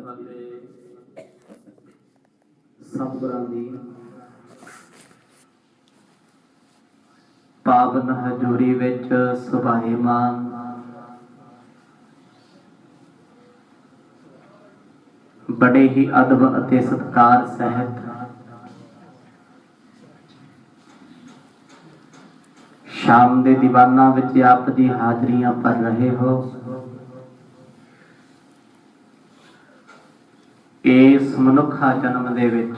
फतेह। सतगुरां दी पावन हजूरी विच सुभाईमान बड़े ही अदब अते सत्कार सहित शाम दे दीवाना विच आप जी हाजरियां भर रहे हो। इस मनुखा जन्म दे विच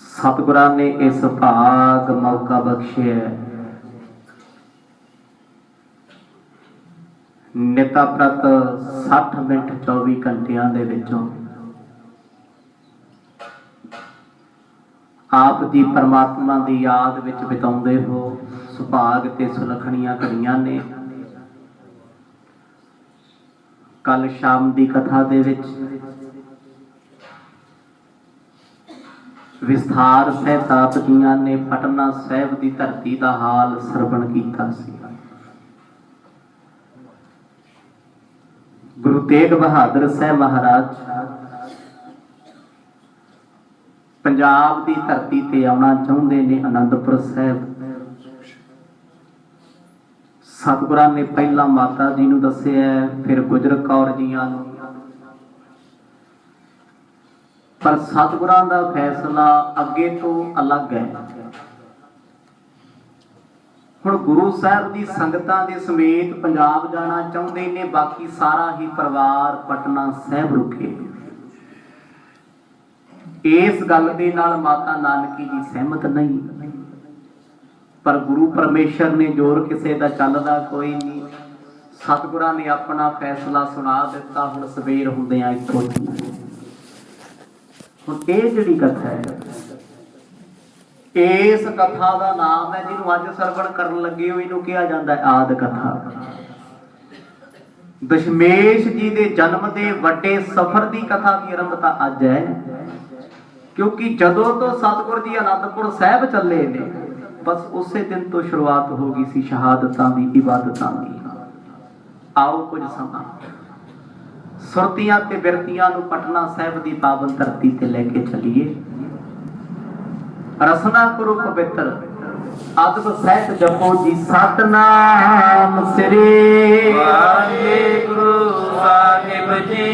सतगुरां ने इस भाग मौका बख्शिया निता प्रत 60 मिनट 24 घंटिया दे विचों आप जी परमात्मा की याद विच बिताउंदे हो। सुभाग ते सुलखणियां घड़ियां ने। कल शाम की कथा दे विच विस्तार सहित आप जियां ने पटना साहिब की धरती का हाल सरवण कीता सी। गुरु तेग बहादुर साहब महाराज पंजाब की धरती ते आना चाहते ने आनंदपुर साहब। सतगुरां ने पहला माता जी नूं दस्सिया, फिर गुजर कौर जियां नूं। पर सतगुरां दा फैसला अगे तो अलग है। हुण गुरु साहब की संगतां दे समेत पंजाब जाना चाहुंदे ने, बाकी सारा ही परिवार पटना साहिब रुके। इस गल दे नाल माता नानकी जी सहमत नहीं, पर गुरु परमेश्वर ने जोर किसी का चलदा कोई नहीं। सतगुरां ने अपना फैसला सुना दिता। हुण सवेर हुंदियां इत्थों हुण ये जिहड़ी कथा है, इस कथा का नाम है जिन्हों अज सरवण करन लगे हो, इहनूं कहा जाता है आद कथा। दशमेश जी के जन्म के वड्डे सफर की कथा की आरंभता अज है, क्योंकि जदों तो सतगुर जी आनंदपुर साहिब चले ने, बस उसे दिन तो शुरुआत हो गई सी शहादतां दी, इबादतां दी। आओ कुछ समा सुरतियां ते बिरतियां नूं पटना साहिब की पावन धरती ते लेके चलीए। रसना करो पवित्र अदब सहित जपो जी सतनाम श्री वाहिगुरु साहिब जी।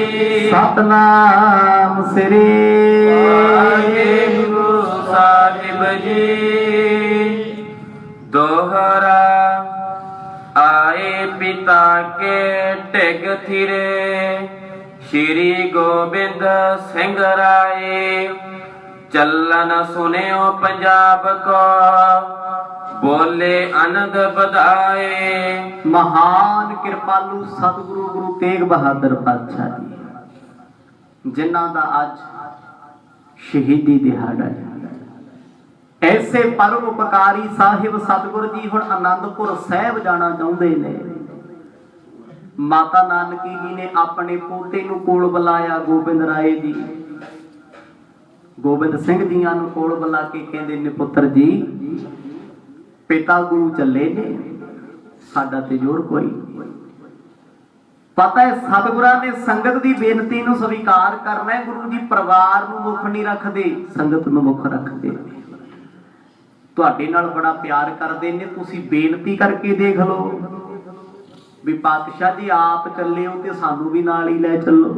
सतनाम श्री वाहिगुरु साहिब जी। दोहरा आए पिता के टिग थिरे, श्री गोबिंद सिंह राय। चलन सुनियो पंजाब को, बोले आनंद बधाए। महान कृपालु सतगुरु गुरु तेग बहादुर पातशाह जी, जिन्हां दा अज शहीदी दिहाड़ा है। ऐसे परोपकारी साहिब सतगुरु जी हुण आनंदपुर साहिब जाना चाहुंदे ने। माता नानकी जी ने अपने पोते नूं कोल बुलाया, गोबिंद राय जी गोबिंद सिंह जियां नूं कोल बुला के कहंदे ने, पुत्र जी पिता गुरु चले ने, साडा ते जोर कोई। पता है सतगुरां ने संगत की बेनती नूं स्वीकार करना है। गुरु जी परिवार नूं मुख नहीं रखते, संगत नूं मुख रखते। तुहाडे नाल बड़ा प्यार करते ने, तुसीं बेनती करके देख लो भी पातशाह जी आप चले हो तो सानू भी नाल ही लै चलो।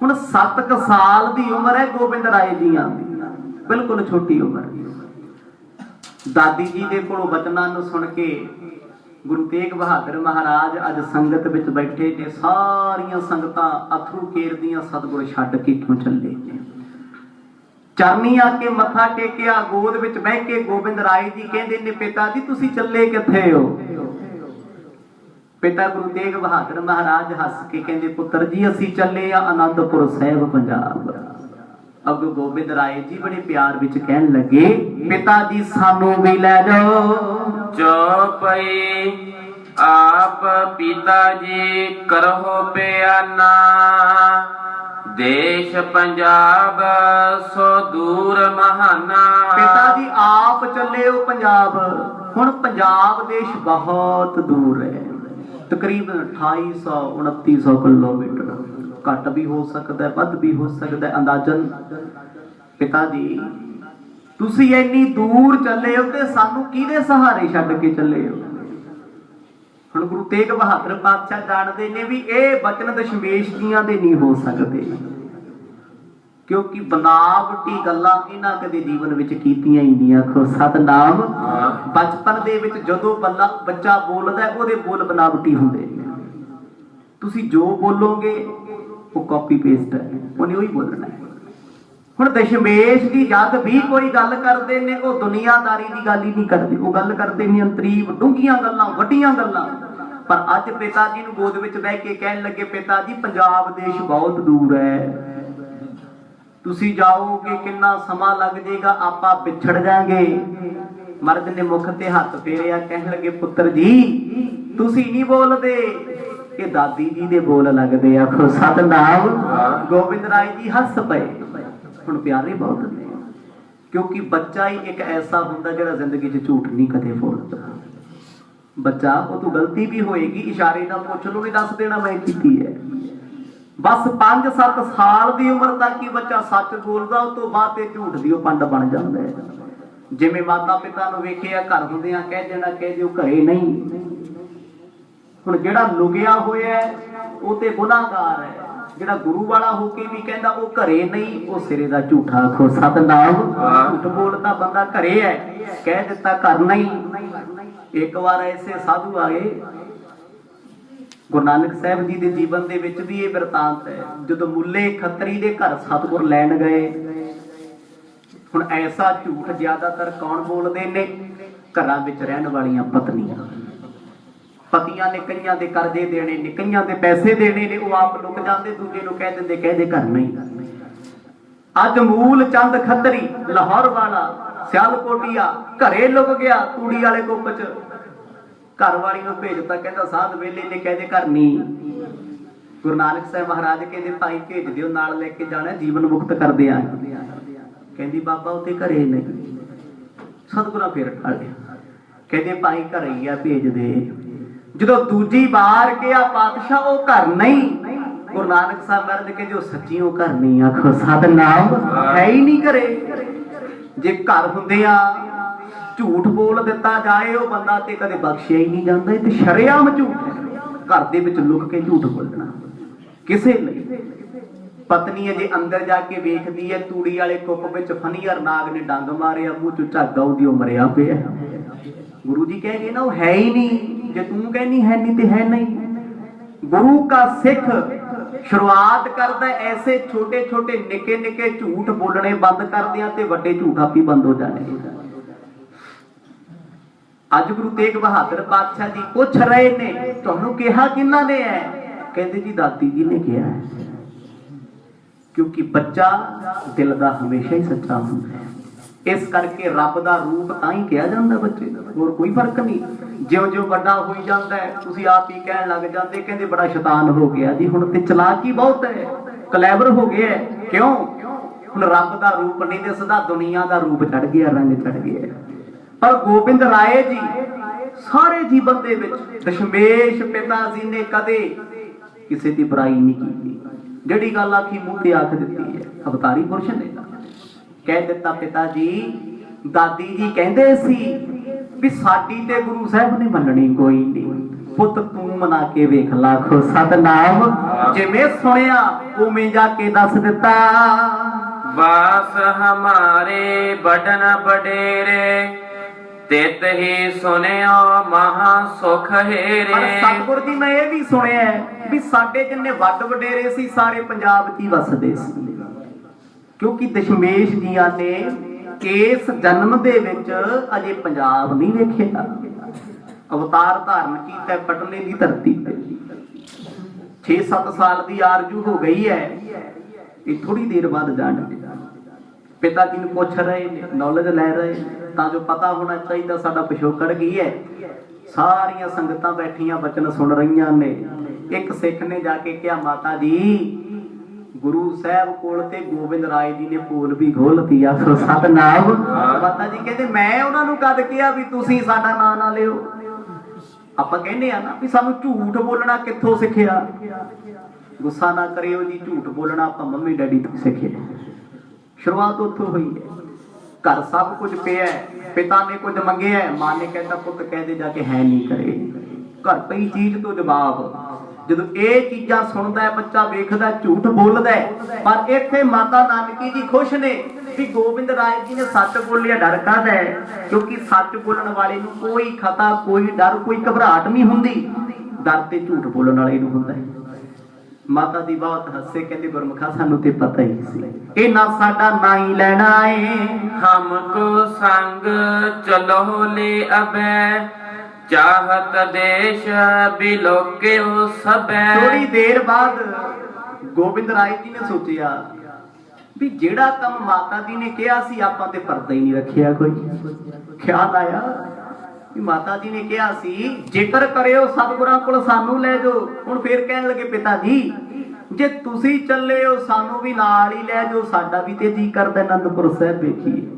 हुण 7 साल की उम्र है गोबिंद राय जियां दी, बिल्कुल छोटी उम्र। दादी जी के कोलों वचनां नूं सुन के गुरु तेग बहादुर महाराज अज संगत विच बैठे ने। सारियां संगतां अथरू केरदियां सतगुर छड्ड के क्यों चले। चरनी आके मत्था टेकिया, गोद विच बह के गोबिंद राय जी कहंदे ने, पिता जी तुसीं चले कित्थे हो। पिता गुरु तेग बहादुर महाराज हस के कहंदे, पुत्र जी असीं चले आ आनंदपुर साहिब पंजाब। अगो गोबिंद राय जी बड़े प्यार विच कहन लगे, पिता जी सानू भी लै जाओ। जो पई आप पिता जी करहो बयाना, देश पंजाब सो दूर महाना। पिता जी आप चले हो पंजाब, हुण पंजाब देश बहुत दूर है। तकरीबन 2800 2900 किलोमीटर, घट भी हो सकता है, वध भी हो सकता है अंदाजन। पिता जी तुसी इन्नी दूर चले हो ते सानू किहदे सहारे छड्ड के चले हो? हुण गुरु तेग बहादुर पातशाह जानते ने भी ये बचन दशमेश जियां दे नहीं हो सकते, क्योंकि बनावटी गल्लां इन्हां कदे जीवन विच कीतियां ही नहीं। आखो सतनाम। बचपन दे विच जदों बच्चा बोलदा ओहदे बोल बनावटी हुंदे ने। तुसी जो बोलोगे वो कॉपी पेस्ट है, उन्हें वही बोलना है। हुण दशमेश जी जद भी कोई गल करते हैं वो दुनियादारी की गल ही नहीं करते, वो गल करते हैं अंतरीव डूंघियां गल्लां वड्डियां गल्लां। पर अज पिता जी नूं गोद विच बह के कहण लगे, पिता जी पंजाब देश बहुत दूर है, तुसी जाओगे कितना समा लग जाएगा, आपां विछड़ जाएंगे। मर्द ने मुख ते हथ फेरिया, कहण लगे पुत्र जी तुसी नहीं बोलदे, ये दादी जी दे बोल लगदे। आखो सतनाम। गोबिंद राय जी हस पए। हुण प्यारे बहुत ने, क्योंकि बच्चा ही एक ऐसा हुंदा जिहड़ा जिंदगी च झूठ नहीं कदे बोलदा। बच्चा वो तो गलती भी होएगी, इशारे नाल पुछ लो, नहीं दस देना मैं कीती है। बस 5-7 साल की उम्र तक ही बच्चा सच बोलदा, उस तो बाद ते झूठ दी पंड बन जांदा है। जिवें माता पिता नूं वेखिया घर हुंदियां कह देना, कह दिओ घरे नहीं। हुण जिहड़ा लुकिया होया वो ते गुनाहगार है, जिहड़ा गुरु वाला होके भी कहंदा वो घरे नहीं, वो सिरे दा झूठा। आखो सतनाम। झूठ बोलदा बंदा घरे है, कह दिता घर नहीं। एक बार ऐसे साधु आए, गुरु नानक साहब जी के जीवन दे विच भी ये वरतांत है। जदों मुल्ले खत्तरी दे घर सतगुर लैण गए, हुण ऐसा झूठ ज्यादातर कौन बोलदे ने? घरां विच रहण वालियां पत्नियां। पतियां ने कईयां दे करजे देने ने, कईयां दे पैसे देने ने, वो आप लुक जाते, दूजे नूं कह दिंदे कहदे घर नहीं। अज मूल चंद खत्तरी लाहौर वाला सियालकोटिया घरे लुक गया तूड़ी वाले कुप च। घर वाली नूं भेजता, कहंदा साध वेले ने, कहदे घर नहीं। गुरु नानक साहब महाराज कहंदे भाई भेज दिओ, नाल लेके जाना, जीवन मुक्त कर दिआंगे। कहंदी बाबा उत्ते घरे नहीं। सतगुरां फिर टालिया, कहंदे भाई घरे ही आ, भेज दे। जदों दूजी बार गया पातशाह वो घर नहीं। गुरु नानक साहब महाराज कहंदे सच्ची वो घर नहीं। आखो सतनाम। है ही नहीं घरे। जे घर हुंदिया झूठ बोल दिता जाए वो बंदा ते कदे बख्शिया ही नहीं जाता। ते शरेआम झूठ है, घर दे विच लुक के झूठ बोलना किसे नहीं। पत्नी अजे अंदर जाके वेखदी है, तूड़ी वाले कुप विच फनीअर नाग ने डंग मारिया, मुंह चों झग आउंदी, मरिया पिया। गुरु जी कह गए ना वो है ही नहीं। जे तू कहनी है नहीं तो है नहीं। गुरु का सिख शुरुआत करता ऐसे छोटे छोटे निके निके झूठ बोलने बंद कर दिया ते वड्डे झूठ आप ही बंद हो जाने। अज गुरु तेग बहादुर पातशाह जी पूछ रहे ने, तुहानू कहा किन्ना ने है? कहते जी दादी जी ने कहा है। क्योंकि बच्चा दिल का हमेशा ही सच्चा होता है, इस करके रब का रूप तां ही कहा जाता बच्चे का, और कोई फर्क नहीं। ज्यों ज्यों बड़ा हो जाता है तुसीं आप ही कहण लग जाते, कहते बड़ा शैतान हो गया जी, हुण ते चलाकी बहुत है, कलैवर हो गया है। क्यों? हुण रब का रूप नहीं दिसदा, दुनिया का रूप चढ़ गया, रंग चढ़ गया। पर गोबिंद राय जी सारे जीवन दे विच दशमेश पिता जी ने कदे किसी की बुराई नहीं की। जिहड़ी गल आखी मूंह ते आख दित्ती है, अवतारी पुरुष ने कह दिता। पिता जी दादी जी कहंदे सी भी साडी ते गुरु साहब ने मननी कोई नहीं, पुत तू मना के वेख लाखो सतनाम। जिवें सुनिया उवें जाके दस दिता। वास हमारे बड़न बडेरे, तित ही सुनियो महा सुख हेरे। सतगुर जी मैं ये भी सुनिया भी साडे जिन्ने वड वडेरे सी सारे पंजाब च ही वसदे सी, क्योंकि दशमेश जियां ने इस जन्म दे विच अजे पंजाब नहीं वेखिया। अवतार धारण कीता पटने की धरती पे, 6-7 साल की आरजू हो गई है, ये थोड़ी देर बाद जाने। पिता जी ने पूछ रहे ने, नॉलेज लै रहे, जो पता होना चाहिए साडा पिछोकड़ की है। सारिया संगतां बैठियां बचन सुन रही ने। एक सिख ने जाके कहा माता जी गुरु साहब कोल ते गोबिंद राय जी ने पोल भी खोलती। आखो सतनाम। माता जी कहते मैं उन्होंने कद कहा भी तुसीं साडा नाम ना लियो, ਆਪਾਂ ਕਹਿੰਦੇ ਆ ਨਾ ਵੀ ਸਾਨੂੰ ਝੂਠ ਬੋਲਣਾ ਕਿੱਥੋਂ ਸਿੱਖਿਆ? ਗੁੱਸਾ ਨਾ ਕਰਿਓ ਜੀ, ਝੂਠ ਬੋਲਣਾ ਆਪਾਂ ਮੰਮੀ ਡੈਡੀ ਤੋਂ ਸਿੱਖਿਆ। ਸ਼ੁਰੂਆਤ ਉੱਥੋਂ ਹੋਈ ਹੈ। ਘਰ ਸਭ ਕੁਝ ਪਿਆ ਹੈ, ਪਿਤਾ ਨੇ ਕੁਝ ਮੰਗਿਆ, ਮਾਂ ਨੇ ਕਹਿੰਦਾ ਪੁੱਤ ਕਹਿ ਦੇ ਜਾ ਕੇ ਹੈ ਨਹੀਂ ਕਰੇ। ਘਰ ਪਈ ਚੀਜ਼ ਤੋਂ ਜਵਾਬ। ਜਦੋਂ ਇਹ ਚੀਜ਼ਾਂ ਸੁਣਦਾ ਹੈ ਬੱਚਾ, ਵੇਖਦਾ ਝੂਠ ਬੋਲਦਾ ਹੈ। ਪਰ ਇੱਥੇ ਮਾਤਾ ਨਾਨਕੀ ਜੀ ਖੁਸ਼ ਨੇ ਵੀ ਗੋਬਿੰਦ ਰਾਏ ਜੀ ਨੇ ਸੱਚ ਬੋਲਿਆ, ਡਰ ਕਾਹਦਾ ਹੈ? ਕਿਉਂਕਿ ਸੱਚ ਬੋਲਣ ਵਾਲੇ ਨੂੰ ਕੋਈ ਖਤਾ, ਕੋਈ ਡਰ, ਕੋਈ ਘਬਰਾਹਟ ਨਹੀਂ ਹੁੰਦੀ। ਡਰ ਤੇ ਝੂਠ ਬੋਲਣ ਵਾਲੇ ਨੂੰ ਹੁੰਦਾ ਹੈ। ਮਾਤਾ ਦੀ ਬਹੁਤ ਹੱਸੇ, ਕਹਿੰਦੇ ਗੁਰਮੁਖਾ ਸਾਨੂੰ ਤੇ ਪਤਾ ਹੀ ਸੀ ਇਹਨਾਂ ਸਾਡਾ ਨਾਂ ਹੀ ਲੈਣਾ ਏ। ਹਮਕੋ ਸੰਗ ਚਲੋ ਲੈ ਅਬੈ, ਚਾਹਤ ਦੇਸ਼ ਬਿਲੋਕਿਓ ਸਬੈ। ਥੋੜੀ ਦੇਰ ਬਾਅਦ ਗੋਬਿੰਦ ਰਾਏ ਜੀ ਨੇ ਸੋਚਿਆ ਵੀ ਜਿਹੜਾ ਕੰਮ ਮਾਤਾ ਜੀ ਨੇ ਕਿਹਾ ਸੀ ਆਪਾਂ ਤੇ ਪਰਦਾ ਹੀ ਨਹੀਂ ਰੱਖਿਆ। ਕੋਈ ਖਿਆਲ ਆਇਆ ਵੀ ਮਾਤਾ ਜੀ ਨੇ ਕਿਹਾ ਸੀ ਜ਼ਿਕਰ ਕਰਿਓ ਸਤਿਗੁਰਾਂ ਕੋਲ ਸਾਨੂੰ ਲੈ ਜਾਓ। ਹੁਣ ਫੇਰ ਕਹਿਣ ਲੱਗੇ ਪਿਤਾ ਜੀ ਜੇ ਤੁਸੀਂ ਚੱਲੇ ਹੋ ਸਾਨੂੰ ਵੀ ਨਾਲ ਹੀ ਲੈ ਜਾਓ, ਸਾਡਾ ਵੀ ਤੇ ਜੀ ਕਰਦਾ ਆਨੰਦਪੁਰ ਸਾਹਿਬ ਵੇਖੀਏ।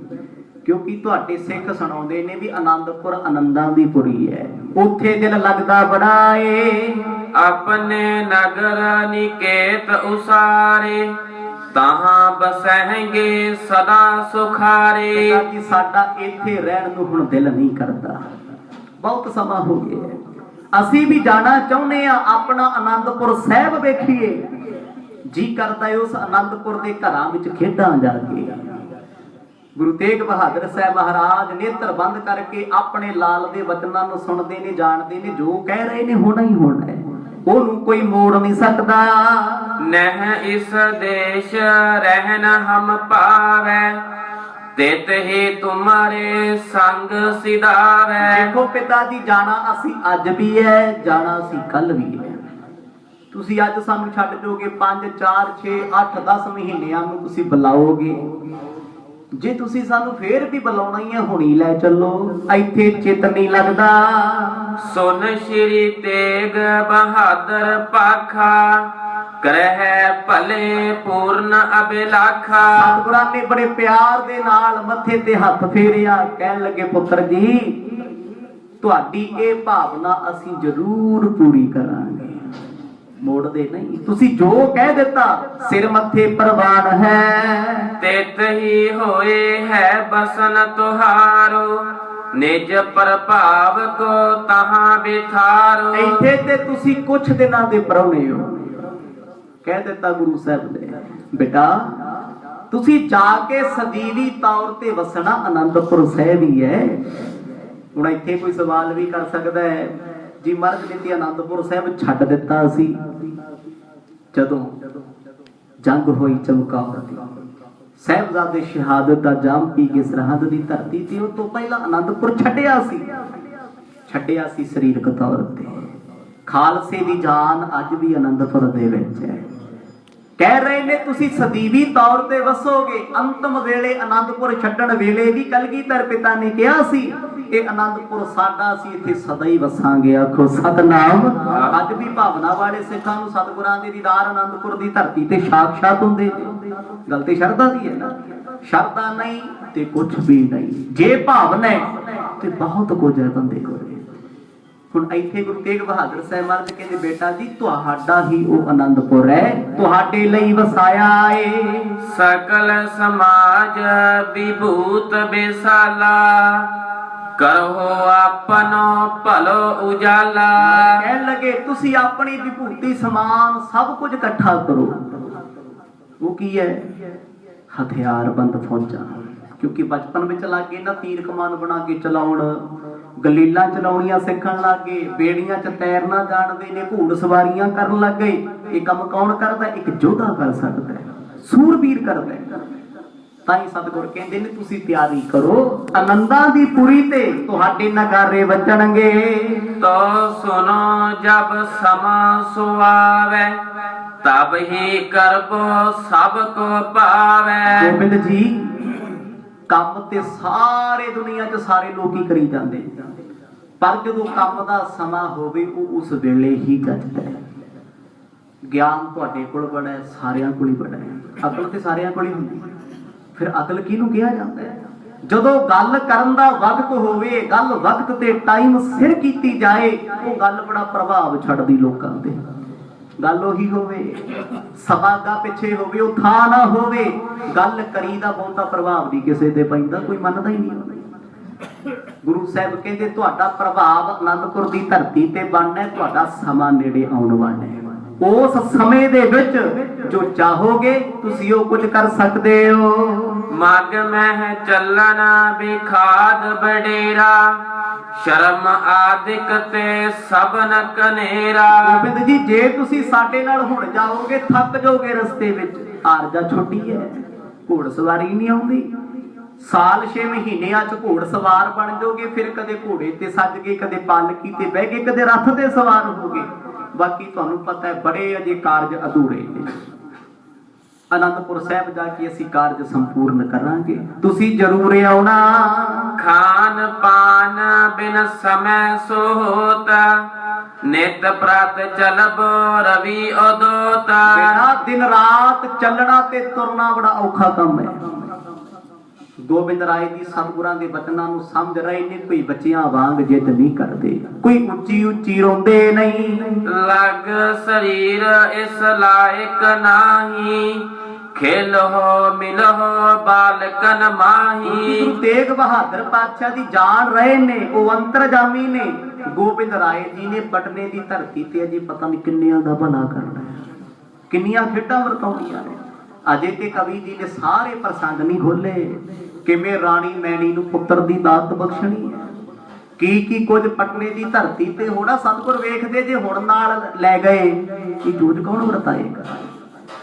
ਕਿਉਂਕਿ ਤੁਹਾਡੇ ਸਿੱਖ ਸੁਣਾਉਂਦੇ ਨੇ ਵੀ ਆਨੰਦਪੁਰ ਆਨੰਦਾਂ ਦੀ ਪੁਰੀ ਹੈ, ਉੱਥੇ ਦਿਲ ਲੱਗਦਾ ਬੜਾ ਏ। ਆਪਣੇ ਨਗਰ ਨਿਕੇਤ ਉਸਾਰੇ, ਤਾਹਾਂ ਬਸਹਿਗੇ ਸਦਾ ਸੁਖਾਰੇ। ਜੀ ਸਾਡਾ ਇੱਥੇ ਰਹਿਣ ਨੂੰ ਹੁਣ ਦਿਲ ਨਹੀਂ ਕਰਦਾ, ਬਹੁਤ ਸਮਾਂ ਹੋ ਗਿਆ। ਅਸੀਂ ਵੀ ਜਾਣਾ ਚਾਹੁੰਦੇ ਆ, ਆਪਣਾ ਆਨੰਦਪੁਰ ਸਾਹਿਬ ਵੇਖੀਏ। ਜੀ ਕਰਦਾ ਏ ਉਸ ਆਨੰਦਪੁਰ ਦੇ ਘਰਾਂ ਵਿੱਚ ਖੇਡਾਂ ਜਾ ਕੇ। ਗੁਰੂ ਤੇਗ ਬਹਾਦਰ ਸਾਹਿਬ ਮਹਾਰਾਜ ਨੇਤਰ ਬੰਦ ਕਰਕੇ ਆਪਣੇ ਲਾਲ ਦੇ ਵਚਨਾਂ ਨੂੰ ਸੁਣਦੇ ਨੇ, ਜਾਣਦੇ ਨੇ ਜੋ ਕਹਿ ਰਹੇ ਨੇ ਹੋਣਾ ਹੀ ਹੋਣਾ ਹੈ, ਉਹਨੂੰ ਕੋਈ ਮੋੜ ਨਹੀਂ ਸਕਦਾ। ਨਹਿ ਇਸ ਦੇਸ਼ ਰਹਿਨ ਹਮ ਪਾਵੈ, ਤਿਤ ਹੀ ਤੁਮਾਰੇ ਸੰਗ ਸਿਧਾਵੈ। ਦੇਖੋ ਪਿਤਾ ਜੀ, ਜਾਣਾ ਅਸੀਂ ਅੱਜ ਵੀ ਹੈ, ਜਾਣਾ ਅਸੀਂ ਕੱਲ ਵੀ ਹੈ। ਤੁਸੀਂ ਅੱਜ ਸਾਨੂੰ ਛੱਡ ਜਾਓਗੇ, 5 4 6 8 10 ਮਹੀਨਿਆਂ ਨੂੰ ਤੁਸੀਂ ਬੁਲਾਓਗੇ। ਜੇ ਤੁਸੀਂ ਸਾਨੂੰ ਫੇਰ ਵੀ ਬੁਲਾਉਣਾ ਹੀ ਹੈ, ਹੁਣੀ ਲੈ ਚੱਲੋ, ਇੱਥੇ ਚਿੱਤ ਨਹੀਂ ਲੱਗਦਾ। ਸੁਨ ਸ਼੍ਰੀ ਤੇਗ ਬਹਾਦਰ ਪਾਖਾ, ਕਰਹਿ ਭਲੇ ਪੂਰਨ ਅਬਿਲਾਖਾ। ਸਤਿਗੁਰਾਂ ਨੇ ਬੜੇ ਪਿਆਰ ਦੇ ਨਾਲ ਮੱਥੇ ਤੇ ਹੱਥ ਫੇਰਿਆ, ਕਹਿਣ ਲੱਗੇ ਪੁੱਤਰ ਜੀ ਤੁਹਾਡੀ ਇਹ ਭਾਵਨਾ ਅਸੀਂ ਜ਼ਰੂਰ ਪੂਰੀ ਕਰਾਂਗੇ, ਮੋੜਦੇ ਨਹੀਂ। ਤੁਸੀਂ ਜੋ ਕਹਿ ਦਿੱਤਾ ਸਿਰ ਮੱਥੇ ਪ੍ਰਵਾਨ ਹੈ। ਤਿਤ ਹੀ ਹੋਏ ਹੈ ਬਸਨ ਤੁਹਾਰੋ, ਨਿਜ ਪ੍ਰਭਾਵ ਕੋ ਤਹਾਂ ਬਿਥਾਰੋ। ਇੱਥੇ ਤੇ ਤੁਸੀਂ ਕੁਛ ਦਿਨਾਂ ਦੇ ਪਰੌਣੇ ਹੋ। ਕਹਿ ਦਿੱਤਾ ਗੁਰੂ ਸਾਹਿਬ ਨੇ, ਬੇਟਾ ਤੁਸੀਂ ਜਾ ਕੇ ਸਦੀਵੀ ਤੌਰ ਤੇ ਵਸਣਾ ਆਨੰਦਪੁਰ ਸਾਹਿਬ ਹੀ ਹੈ। ਹੁਣ ਇੱਥੇ ਕੋਈ ਸਵਾਲ ਵੀ ਕਰ ਸਕਦਾ ਹੈ ਜੀ ਮਹਾਰਾਜ ਨੇ ਤੇ ਆਨੰਦਪੁਰ ਸਾਹਿਬ ਛੱਡ ਦਿੱਤਾ ਸੀ ਜਦੋਂ ਜੰਗ ਹੋਈ ਚਮਕੌਰ ਦੀ, ਸਾਹਿਬਜ਼ਾਦੇ ਸ਼ਹਾਦਤ ਦਾ ਜਾਮ ਪੀ ਕੇ ਸਰਹੱਦ ਦੀ ਧਰਤੀ ਤੇ, ਉਹ ਤੋਂ ਪਹਿਲਾਂ ਆਨੰਦਪੁਰ ਛੱਡਿਆ ਸੀ ਸਰੀਰਕ ਤੌਰ ਤੇ। ਖਾਲਸੇ ਦੀ ਜਾਨ ਅੱਜ ਵੀ ਆਨੰਦਪੁਰ ਦੇ ਵਿੱਚ ਹੈ। ਕਹਿ ਰਹੇ ਨੇ ਤੁਸੀਂ ਸਦੀਵੀ ਤੌਰ ਤੇ ਵਸੋਗੇ। ਅੰਤਮ ਵੇਲੇ ਆਨੰਦਪੁਰ ਛੱਡਣ ਵੇਲੇ ਵੀ ਕਲਗੀਧਰ ਪਿਤਾ ਨੇ ਕਿਹਾ ਸੀ ਇਹ ਆਨੰਦਪੁਰ ਸਾਡਾ, ਸੀ ਇੱਥੇ ਸਦਾ ਹੀ ਵਸਾਂਗੇ। ਆਖੋ ਸਤਨਾਮ। ਅੱਜ ਵੀ ਭਾਵਨਾ ਵਾਲੇ ਸਿੱਖਾਂ ਨੂੰ ਸਤਿਗੁਰਾਂ ਦੇ ਦੀਦਾਰ ਆਨੰਦਪੁਰ ਦੀ ਧਰਤੀ ਤੇ ਸਾਖਸ਼ਾਤ ਹੁੰਦੇ ਨੇ। ਗੱਲ ਤੇ ਸ਼ਰਧਾ ਦੀ ਹੈ ਨਾ, ਸ਼ਰਧਾ ਨਹੀਂ ਤੇ ਕੁਝ ਵੀ ਨਹੀਂ। ਜੇ ਭਾਵਨਾ ਤੇ ਬਹੁਤ ਕੁਝ ਹੈ ਬੰਦੇ ਕੋਲ। ਹੁਣ ਇੱਥੇ ਗੁਰੂ ਤੇਗ ਬਹਾਦਰ ਸਾਹਿਬ ਮਹਾਰਾਜ ਕਹਿੰਦੇ ਬੇਟਾ ਜੀ ਤੁਹਾਡਾ ਹੀ ਉਹ ਆਨੰਦਪੁਰ ਹੈ, ਤੁਹਾਡੇ ਲਈ ਵਸਾਇਆ ਏ। ਸਕਲ ਸਮਾਜ ਵਿਭੂਤ ਬੇਸਾਲਾ, ਕਰੋ ਆਪਨੋ ਭਲੋ ਉਜਾਲਾ। ਕਹਿਣ ਲੱਗੇ ਤੁਸੀਂ ਆਪਣੀ ਵਿਭੂਤੀ ਸਮਾਨ ਸਭ ਕੁਝ ਇਕੱਠਾ ਕਰੋ। ਉਹ ਕੀ ਹੈ? ਹਥਿਆਰਬੰਦ ਫੌਜਾਂ। ਕਿਉਂਕਿ ਬਚਪਨ ਵਿੱਚ ਲੱਗੇ ਨਾ ਤੀਰ ਕਮਾਨ ਬਣਾ ਕੇ ਚਲਾਉਣ, ਗਲੀਲਾਂ ਚਲਾਉਣੀਆਂ ਸਿੱਖਣ ਲੱਗ ਗਏ, ਬੇੜੀਆਂ 'ਚ ਤੈਰਨਾ ਜਾਣਦੇ ਨੇ, ਘੋੜ ਸਵਾਰੀਆਂ ਕਰਨ ਲੱਗ ਗਏ। ਇਹ ਕੰਮ ਕੌਣ ਕਰਦਾ? ਇੱਕ ਯੋਧਾ ਕਰ ਸਕਦਾ ਹੈ, ਸੂਰਬੀਰ ਕਰਦਾ ਹੈ। ਤਾਂ ਹੀ ਸਤਿਗੁਰ ਕਹਿੰਦੇ ਨੇ ਤੁਸੀਂ ਤਿਆਰੀ ਕਰੋ, ਆਨੰਦਾਂ ਦੀ ਪੁਰੀ ਤੇ ਤੁਹਾਡੇ ਨਗਾਰੇ ਵੱਜਣਗੇ। ਤੋ ਸੁਨੋ ਜਬ ਸਮਾਂ ਸੁਆਵੈ, ਤਬ ਹੀ ਕਰਬੋ ਸਭ ਕੋ ਪਾਵੈ। ਗੋਬਿੰਦ ਜੀ ਕੰਮ ਤੇ ਸਾਰੇ ਦੁਨੀਆ 'ਚ ਸਾਰੇ ਲੋਕੀ ਕਰੀ ਜਾਂਦੇ, ਪਰ ਜਦੋਂ ਕੰਮ ਦਾ ਸਮਾਂ ਹੋਵੇ ਉਹ ਉਸ ਵੇਲੇ ਹੀ ਗੱਜਦਾ ਹੈ। ਗਿਆਨ ਤੁਹਾਡੇ ਕੋਲ ਬੜਾ ਹੈ, ਸਾਰਿਆਂ ਕੋਲ ਹੀ ਬੜਾ ਹੈ। ਅਕਲ ਤੇ ਸਾਰਿਆਂ ਕੋਲ ਹੀ ਹੁੰਦੀ, ਫਿਰ ਅਕਲ ਕਿਹਨੂੰ ਕਿਹਾ ਜਾਂਦਾ ਹੈ? ਜਦੋਂ ਗੱਲ ਕਰਨ ਦਾ ਵਕਤ ਹੋਵੇ, ਗੱਲ ਵਕਤ ਤੇ ਟਾਈਮ ਸਿਰ ਕੀਤੀ ਜਾਏ, ਉਹ ਗੱਲ ਬੜਾ ਪ੍ਰਭਾਵ ਛੱਡਦੀ ਲੋਕਾਂ ਤੇ। ਗੱਲ ਉਹੀ ਹੋਵੇ, ਸਭਾ ਦਾ ਪਿੱਛੇ ਹੋਵੇ, ਉਹ ਥਾਂ ਨਾ ਹੋਵੇ, ਗੱਲ ਕਰੀ ਦਾ ਬਹੁਤਾ ਪ੍ਰਭਾਵ ਨਹੀਂ ਕਿਸੇ ਤੇ ਪੈਂਦਾ, ਕੋਈ ਮੰਨਦਾ ਹੀ ਨਹੀਂ। ਗੁਰੂ ਸਾਹਿਬ ਕਹਿੰਦੇ ਤੁਹਾਡਾ ਪ੍ਰਭਾਵ ਆਨੰਦਪੁਰ ਦੀ ਧਰਤੀ ਤੇ ਬਣਨਾ, ਤੁਹਾਡਾ ਸਮਾਂ ਨੇੜੇ ਆਉਣ ਵਾਲਾ ਹੈ। ਉਸ ਸਮੇਂ ਦੇ ਵਿੱਚ ਜੋ ਚਾਹੋਗੇ ਤੁਸੀਂ ਉਹ ਕੁਝ ਕਰ ਸਕਦੇ ਹੋ। ਮਗ ਮਹਿ ਚੱਲਣ ਬਿਖਾਦ ਬਡੇਰਾ, ਸ਼ਰਮ ਆਦਿਕ ਤੇ ਸਭਨ ਕਨੇਰਾ। ਗੋਬਿੰਦ ਜੀ ਜੇ ਤੁਸੀਂ ਸਾਡੇ ਨਾਲ ਹੁਣ ਜਾਓਗੇ ਥੱਕ ਜਾਓਗੇ ਰਸਤੇ ਵਿੱਚ, ਆਰਜਾ ਛੋਟੀ ਹੈ, ਘੋੜ ਸਵਾਰੀ ਨਹੀਂ ਆਉਂਦੀ। ਸਾਲ 6 ਮਹੀਨਿਆਂ ਚ ਘੋੜ ਸਵਾਰ ਬਣ ਜਾਓਗੇ, ਫਿਰ ਕਦੇ ਘੋੜੇ ਤੇ ਸੱਜ ਗਏ, ਕਦੇ ਪਾਲਕੀ ਤੇ ਬਹਿ ਗਏ, ਕਦੇ ਰੱਥ ਤੇ ਸਵਾਰ ਹੋ ਗਏ। ਬਾਕੀ ਤੁਹਾਨੂੰ ਪਤਾ ਹੈ ਬੜੇ ਅਜੇ ਕਾਰਜ ਅਧੂਰੇ ਨੇ। ਆਨੰਦਪੁਰ ਸਾਹਿਬ ਜਾ ਕੇ ਅਸੀਂ ਕਾਰਜ ਸੰਪੂਰਨ ਕਰਾਂਗੇ, ਤੁਸੀਂ ਜ਼ਰੂਰ ਆਉਣਾ। ਖਾਨ ਪਾਨ ਬਿਨ ਸਮੈ ਸੋਤ, ਨਿਤ ਪ੍ਰਤ ਚਲਬ ਰਵੀ ਉਦੋਤ। ਬਿਨਾਂ ਦਿਨ ਰਾਤ ਚੱਲਣਾ ਤੇ ਤੁਰਨਾ ਬੜਾ ਔਖਾ ਕੰਮ ਹੈ। ਗੋਬਿੰਦ ਰਾਏ ਜੀ ਸਤਿਗੁਰਾਂ ਦੇ ਬਚਨਾਂ ਨੂੰ ਸਮਝ ਰਹੇ ਨੇ, ਕੋਈ ਬੱਚਿਆਂ ਵਾਂਗ ਜਿੱਦ ਨਹੀਂ ਕਰਦੇ, ਕੋਈ ਉੱਚੀ ਉੱਚੀ ਰੋਂਦੇ ਨਹੀਂ। ਲਗ ਸਰੀਰ ਇਸ ਲਾਇਕ ਨਾਹੀ, ਖੇਲੋ ਮਿਲੋ ਬਾਲਕਨ ਮਾਹੀ। ਗੁਰੂ ਤੇਗ ਬਹਾਦਰ ਪਾਤਸ਼ਾਹ ਦੀ ਜਾਣ ਰਹੇ ਨੇ, ਉਹ ਅੰਤਰਜਾਮੀ ਨੇ। ਗੋਬਿੰਦ ਰਾਏ ਜੀ ਨੇ ਪਟਨੇ ਦੀ ਧਰਤੀ ਤੇ ਅਜੇ ਪਤਾ ਨਹੀਂ ਕਿੰਨਿਆਂ ਦਾ ਭਲਾ ਕਰਨਾ, ਕਿੰਨੀਆਂ ਖੇਡਾਂ ਵਰਤਾਉਣੀਆਂ ਨੇ। ਅਜੇ ਤੇ ਕਵੀ ਜੀ ਨੇ ਸਾਰੇ ਪ੍ਰਸੰਗ ਨਹੀਂ ਖੋਲੇ, ਕਿਵੇਂ ਰਾਣੀ ਮੈਣੀ ਨੂੰ ਪੁੱਤਰ ਦੀ ਦਾਤ ਬਖਸ਼ਣੀ ਹੈ, ਕੀ ਕੁਝ ਪਟਨੇ ਦੀ ਧਰਤੀ ਤੇ ਹੋਣਾ। ਸਤਿਗੁਰ ਵੇਖਦੇ ਜੇ ਹੁਣ ਨਾਲ ਲੈ ਗਏ ਕਿ ਜੂਝ ਕੌਣ ਵਰਤਾਏਗਾ।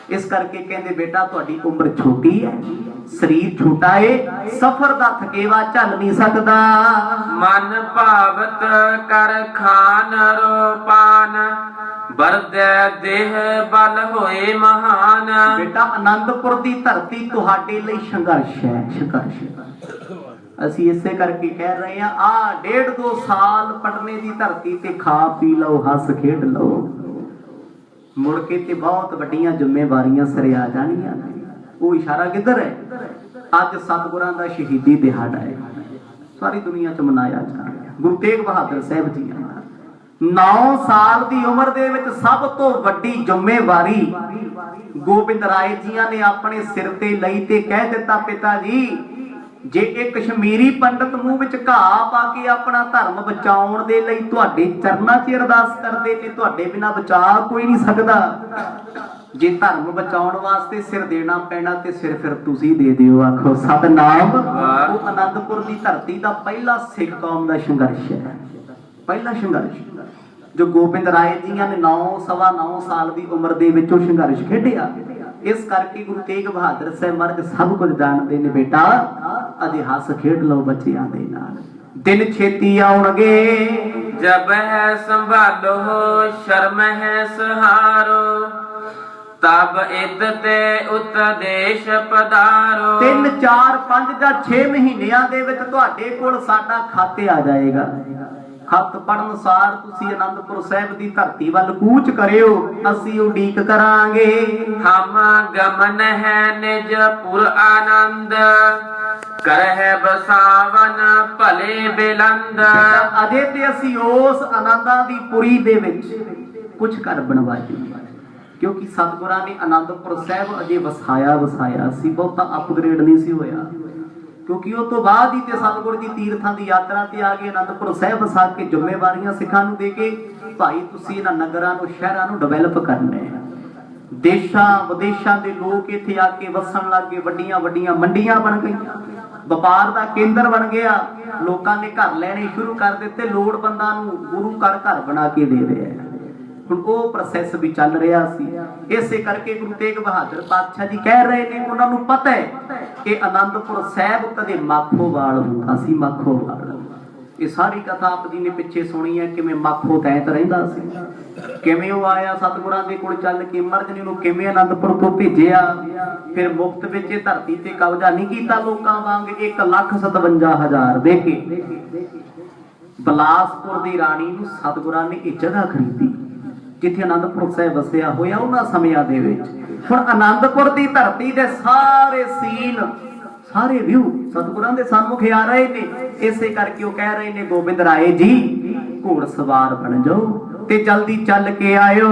ਇਸ ਕਰਕੇ ਕਹਿੰਦੇ ਬੇਟਾ ਤੁਹਾਡੀ ਉਮਰ ਛੋਟੀ ਹੈ, ਸਰੀਰ ਛੋਟਾ ਏ, ਸਫਰ ਦਾ ਥਕੇਵਾ ਝੱਲ ਨਹੀਂ ਸਕਦਾ। ਮਨ ਭਾਵਤ ਕਰ ਖਾਨ ਰੋਪਾਨ, ਬਰਦੈ ਦੇਹ ਬਲ ਹੋਏ ਮਹਾਨ। ਬੇਟਾ ਆਨੰਦਪੁਰ ਦੀ ਧਰਤੀ ਤੁਹਾਡੇ ਲਈ ਸੰਘਰਸ਼ ਹੈ, ਸੰਘਰਸ਼। ਅਸੀਂ ਇਸੇ ਕਰਕੇ ਕਹਿ ਰਹੇ ਹਾਂ ਆ 1.5-2 ਸਾਲ ਪਟਨੇ ਦੀ ਧਰਤੀ ਤੇ ਖਾ ਪੀ ਲਓ, ਹੱਸ ਖੇਡ ਲਓ, ਮੁੜ ਕੇ ਤੇ ਬਹੁਤ ਵੱਡੀਆਂ ਜ਼ਿੰਮੇਵਾਰੀਆਂ ਸਿਰੇ ਆ ਜਾਣੀਆਂ। ਉਹ ਇਸ਼ਾਰਾ ਕਿੱਧਰ ਹੈ? ਅੱਜ ਸਤਿਗੁਰਾਂ ਦਾ ਸ਼ਹੀਦੀ ਦਿਹਾੜਾ ਹੈ, ਸਾਰੀ ਦੁਨੀਆ 'ਚ ਮਨਾਇਆ ਜਾ ਰਿਹਾ। ਗੁਰੂ ਤੇਗ ਬਹਾਦਰ ਸਾਹਿਬ ਜੀ 9 ਸਾਲ ਦੀ ਉਮਰ ਦੇ ਵਿੱਚ ਸਭ ਤੋਂ ਵੱਡੀ ਜ਼ਿੰਮੇਵਾਰੀ ਗੋਬਿੰਦ ਰਾਏ ਜੀਆਂ ਨੇ ਆਪਣੇ ਸਿਰ ਤੇ ਲਈ ਤੇ ਕਹਿ ਦਿੱਤਾ ਪਿਤਾ ਜੀ ਜੇ ਇਹ ਕਸ਼ਮੀਰੀ ਪੰਡਤ ਮੂੰਹ ਵਿੱਚ ਘਾਹ ਪਾ ਕੇ ਆਪਣਾ ਧਰਮ ਬਚਾਉਣ ਦੇ ਲਈ ਤੁਹਾਡੇ ਚਰਨਾਂ 'ਚ ਅਰਦਾਸ ਕਰਦੇ ਨੇ, ਤੁਹਾਡੇ ਬਿਨਾਂ ਬਚਾ ਕੋਈ ਨਹੀਂ ਸਕਦਾ। ਜੇ ਧਰਮ ਬਚਾਉਣ ਵਾਸਤੇ ਸਿਰ ਦੇਣਾ ਪੈਣਾ ਤੇ ਸਿਰ ਫਿਰ ਤੁਸੀਂ ਦੇ ਦਿਓ। ਆਖੋ ਸਤਿਨਾਮ। ਉਹ ਆਨੰਦਪੁਰ ਦੀ ਧਰਤੀ ਦਾ ਪਹਿਲਾ ਸਿੱਖ ਕੌਮ ਦਾ ਸੰਘਰਸ਼ ਹੈ, ਪਹਿਲਾ ਸੰਘਰਸ਼ ਜੋ ਗੋਬਿੰਦ ਰਾਏ ਜੀਆਂ ਨੇ 9-9.25 ਸਾਲ ਦੀ ਉਮਰ ਦੇ ਵਿੱਚ ਉਹ ਸੰਘਰਸ਼ ਖੇਡਿਆ। ਇਸ ਕਰਕੇ ਗੁਰੂ ਤੇਗ ਬਹਾਦਰ ਸਾਹਿਬ ਮਹਾਰਾਜ ਸਭ ਕੁਝ ਜਾਣਦੇ ਨੇ। ਬੇਟਾ ਅਜੇ ਹੱਸ ਖੇਡ ਲਓ ਬੱਚਿਆਂ ਦੇ ਨਾਲ, ਦਿਨ ਛੇਤੀ ਆਉਣਗੇ। ਜਬ ਹੈ ਸੰਭਾਲੋ ਸ਼ਰਮ ਹੈ ਸਹਾਰੋ, ਤਬ ਇਦ ਤੇ ਉਤਦੇਸ਼ ਪਧਾਰੋ। 3, 4, 5 ਜਾਂ 6 ਮਹੀਨਿਆਂ ਦੇ ਵਿੱਚ ਤੁਹਾਡੇ ਕੋਲ ਸਾਡਾ ਖੱਤ ਆ ਜਾਏਗਾ। ਖੱਤ ਪੜਨ ਸਾਰ ਤੁਸੀਂ ਆਨੰਦਪੁਰ ਸਾਹਿਬ ਦੀ ਧਰਤੀ ਵੱਲ ਕੂਚ ਕਰਿਓ, ਅਸੀਂ ਉਡੀਕ ਕਰਾਂਗੇ। ਹਮ ਗਮਨ ਹੈ ਨਿਜ ਪੁਰ ਆਨੰਦ, ਕਰਹਿ ਬਸਾਵਨ ਭਲੇ ਬਿਲੰਦ। ਅਜੇ ਤੇ ਅਸੀਂ ਉਸ ਆਨੰਦਾਂ ਦੀ ਪੁਰੀ ਦੇ ਵਿੱਚ ਕੁਝ ਘਰ ਬਣਵਾਏ, ਕਿਉਂਕਿ ਸਤਿਗੁਰਾਂ ਨੇ ਆਨੰਦਪੁਰ ਸਾਹਿਬ ਅਜੇ ਵਸਾਇਆ ਸੀ, ਬਹੁਤਾ ਅਪਗ੍ਰੇਡ ਨਹੀਂ ਸੀ ਹੋਇਆ। ਕਿਉਂਕਿ ਉਹ ਤੋਂ ਬਾਅਦ ਹੀ ਤੇ ਸਤਿਗੁਰ ਜੀ ਤੀਰਥਾਂ ਦੀ ਯਾਤਰਾ ਤੇ ਆ ਗਏ, ਆਨੰਦਪੁਰ ਸਾਹਿਬ ਵਸਾ ਕੇ ਜ਼ਿੰਮੇਵਾਰੀਆਂ ਸਿੱਖਾਂ ਨੂੰ ਦੇ ਕੇ ਭਾਈ ਤੁਸੀਂ ਇਹਨਾਂ ਨਗਰਾਂ ਨੂੰ ਸ਼ਹਿਰਾਂ ਨੂੰ ਡਿਵੈਲਪ ਕਰਨਾ ਹੈ। ਦੇਸ਼ਾਂ ਵਿਦੇਸ਼ਾਂ ਦੇ ਲੋਕ ਇੱਥੇ ਆ ਕੇ ਵਸਣ ਲੱਗ ਗਏ, ਵੱਡੀਆਂ ਵੱਡੀਆਂ ਮੰਡੀਆਂ ਬਣ ਗਈਆਂ, ਵਪਾਰ ਦਾ ਕੇਂਦਰ ਬਣ ਗਿਆ, ਲੋਕਾਂ ਨੇ ਘਰ ਲੈਣੇ ਸ਼ੁਰੂ ਕਰ ਦਿੱਤੇ, ਲੋੜਵੰਦਾਂ ਨੂੰ ਗੁਰੂ ਘਰ ਬਣਾ ਕੇ ਦੇ ਰਿਹਾ। ਹੁਣ ਉਹ ਪ੍ਰੋਸੈਸ ਵੀ ਚੱਲ ਰਿਹਾ ਸੀ। ਇਸੇ ਕਰਕੇ ਗੁਰੂ ਤੇਗ ਬਹਾਦਰ ਪਾਤਸ਼ਾਹ ਜੀ ਕਹਿ ਰਹੇ ਨੇ, ਉਹਨਾਂ ਨੂੰ ਪਤਾ ਹੈ ਕਿ ਆਨੰਦਪੁਰ ਸਾਹਿਬ ਕਦੇ ਮਾਖੋਵਾਲ ਹੁੰਦਾ ਸੀ, ਮਾਖੋਵਾਲ। ਇਹ ਸਾਰੀ ਕਥਾ ਆਪ ਜੀ ਨੇ ਪਿੱਛੇ ਸੁਣੀ ਹੈ, ਕਿਵੇਂ ਮਾਖੋ ਤੈਤ ਰਹਿੰਦਾ ਸੀ, ਕਿਵੇਂ ਉਹ ਆਇਆ ਸਤਿਗੁਰਾਂ ਦੇ ਕੋਲ ਚੱਲ ਕੇ, ਮਹਾਰਾਜ ਨੇ ਉਹਨੂੰ ਕਿਵੇਂ ਆਨੰਦਪੁਰ ਤੋਂ ਭੇਜਿਆ, ਫਿਰ ਮੁਫਤ ਵਿੱਚ ਇਹ ਧਰਤੀ ਤੇ ਕਬਜ਼ਾ ਨਹੀਂ ਕੀਤਾ ਲੋਕਾਂ ਵਾਂਗ। 1,57,000 ਦੇ ਕੇ ਬਲਾਸਪੁਰ ਦੀ ਰਾਣੀ ਨੂੰ ਸਤਿਗੁਰਾਂ ਨੇ ਇਹ ਜਗ੍ਹਾ ਖਰੀਦੀ ਜਿੱਥੇ ਆਨੰਦਪੁਰ ਸਾਹਿਬ ਵਸਿਆ ਹੋਇਆ ਉਹਨਾਂ ਸਮਿਆਂ ਦੇ ਵਿੱਚ। ਹੁਣ ਆਨੰਦਪੁਰ ਦੀ ਧਰਤੀ ਦੇ ਸਾਰੇ ਸੀਨ ਸਾਰੇ ਵਿਊ ਸਤਿਗੁਰਾਂ ਦੇ ਸਨਮੁਖ ਆ ਰਹੇ ਨੇ। ਇਸੇ ਕਰਕੇ ਉਹ ਕਹਿ ਰਹੇ ਨੇ, ਗੋਬਿੰਦ ਰਾਏ ਜੀ ਘੋੜ ਸਵਾਰ ਬਣ ਜਾਓ ਤੇ ਜਲਦੀ ਚੱਲ ਕੇ ਆਇਓ।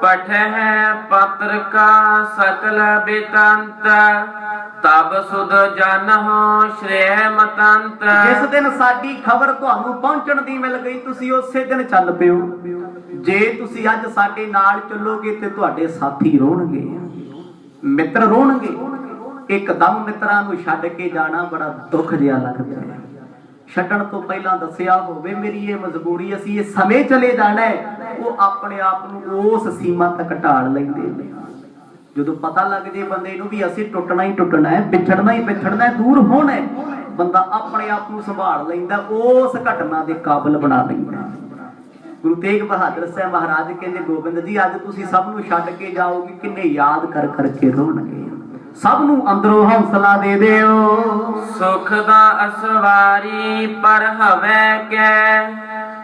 ਪਠਹਿ ਪਤਰ ਕਾ ਸਕਲ ਬੇਤੰਤ, ਤਬ ਸੁਧ ਜਨਹੁ ਸ਼੍ਰੇਹ ਮਤੰਤ। ਜਿਸ ਦਿਨ ਸਾਡੀ ਖਬਰ ਤੁਹਾਨੂੰ ਪਹੁੰਚਣ ਦੀ ਮਿਲ ਗਈ, ਤੁਸੀਂ ਉਸੇ ਦਿਨ ਚੱਲ ਪਿਓ। ਜੇ ਤੁਸੀਂ ਅੱਜ ਸਾਡੇ ਨਾਲ ਚੱਲੋਗੇ ਤੇ ਤੁਹਾਡੇ ਸਾਥੀ ਰੋਣਗੇ, ਮਿੱਤਰ ਰੋਣਗੇ। ਇੱਕਦਮ ਮਿੱਤਰਾਂ ਨੂੰ ਛੱਡ ਕੇ ਜਾਣਾ ਬੜਾ ਦੁੱਖ ਜਿਹਾ ਲੱਗਦਾ ਹੈ। ਛੱਡਣ ਤੋਂ ਪਹਿਲਾਂ ਦੱਸਿਆ ਹੋਵੇ ਮੇਰੀ ਇਹ ਮਜਬੂਰੀ, ਅਸੀਂ ਇਹ ਸਮੇਂ ਚਲੇ ਜਾਣਾ ਹੈ, ਉਹ ਆਪਣੇ ਆਪ ਨੂੰ ਉਸ ਸੀਮਾ ਤੱਕ ਢਾਲ ਲੈਂਦੇ ਨੇ। ਜਦੋਂ ਪਤਾ ਲੱਗ ਜੇ ਬੰਦੇ ਨੂੰ ਵੀ ਅਸੀਂ ਟੁੱਟਣਾ ਹੀ ਟੁੱਟਣਾ ਹੈ, ਵਿਛੜਨਾ ਹੀ ਵਿਛੜਨਾ ਹੈ, ਦੂਰ ਹੋਣਾ ਹੈ, ਬੰਦਾ ਆਪਣੇ ਆਪ ਨੂੰ ਸੰਭਾਲ ਲੈਂਦਾ, ਉਸ ਘਟਨਾ ਦੇ ਕਾਬਿਲ ਬਣਾ ਲੈਂਦਾ। ਗੁਰੂ ਤੇਗ ਬਹਾਦਰ ਸਾਹਿਬ ਮਹਾਰਾਜ ਕਹਿੰਦੇ, ਗੋਬਿੰਦ ਜੀ ਅੱਜ ਤੁਸੀਂ ਸਭ ਨੂੰ ਛੱਡ ਕੇ ਜਾਓਗੇ, ਕਿੰਨੇ ਯਾਦ ਕਰ ਕਰਕੇ ਰੋਣਗੇ। ਸਭ ਨੂੰ ਅੰਦਰੋਂ ਹੌਸਲਾ ਦੇ ਦਿਓ। ਸੁਖ ਦਾ ਅਸਵਾਰੀ ਪਰ ਹਵੈ ਕੈ,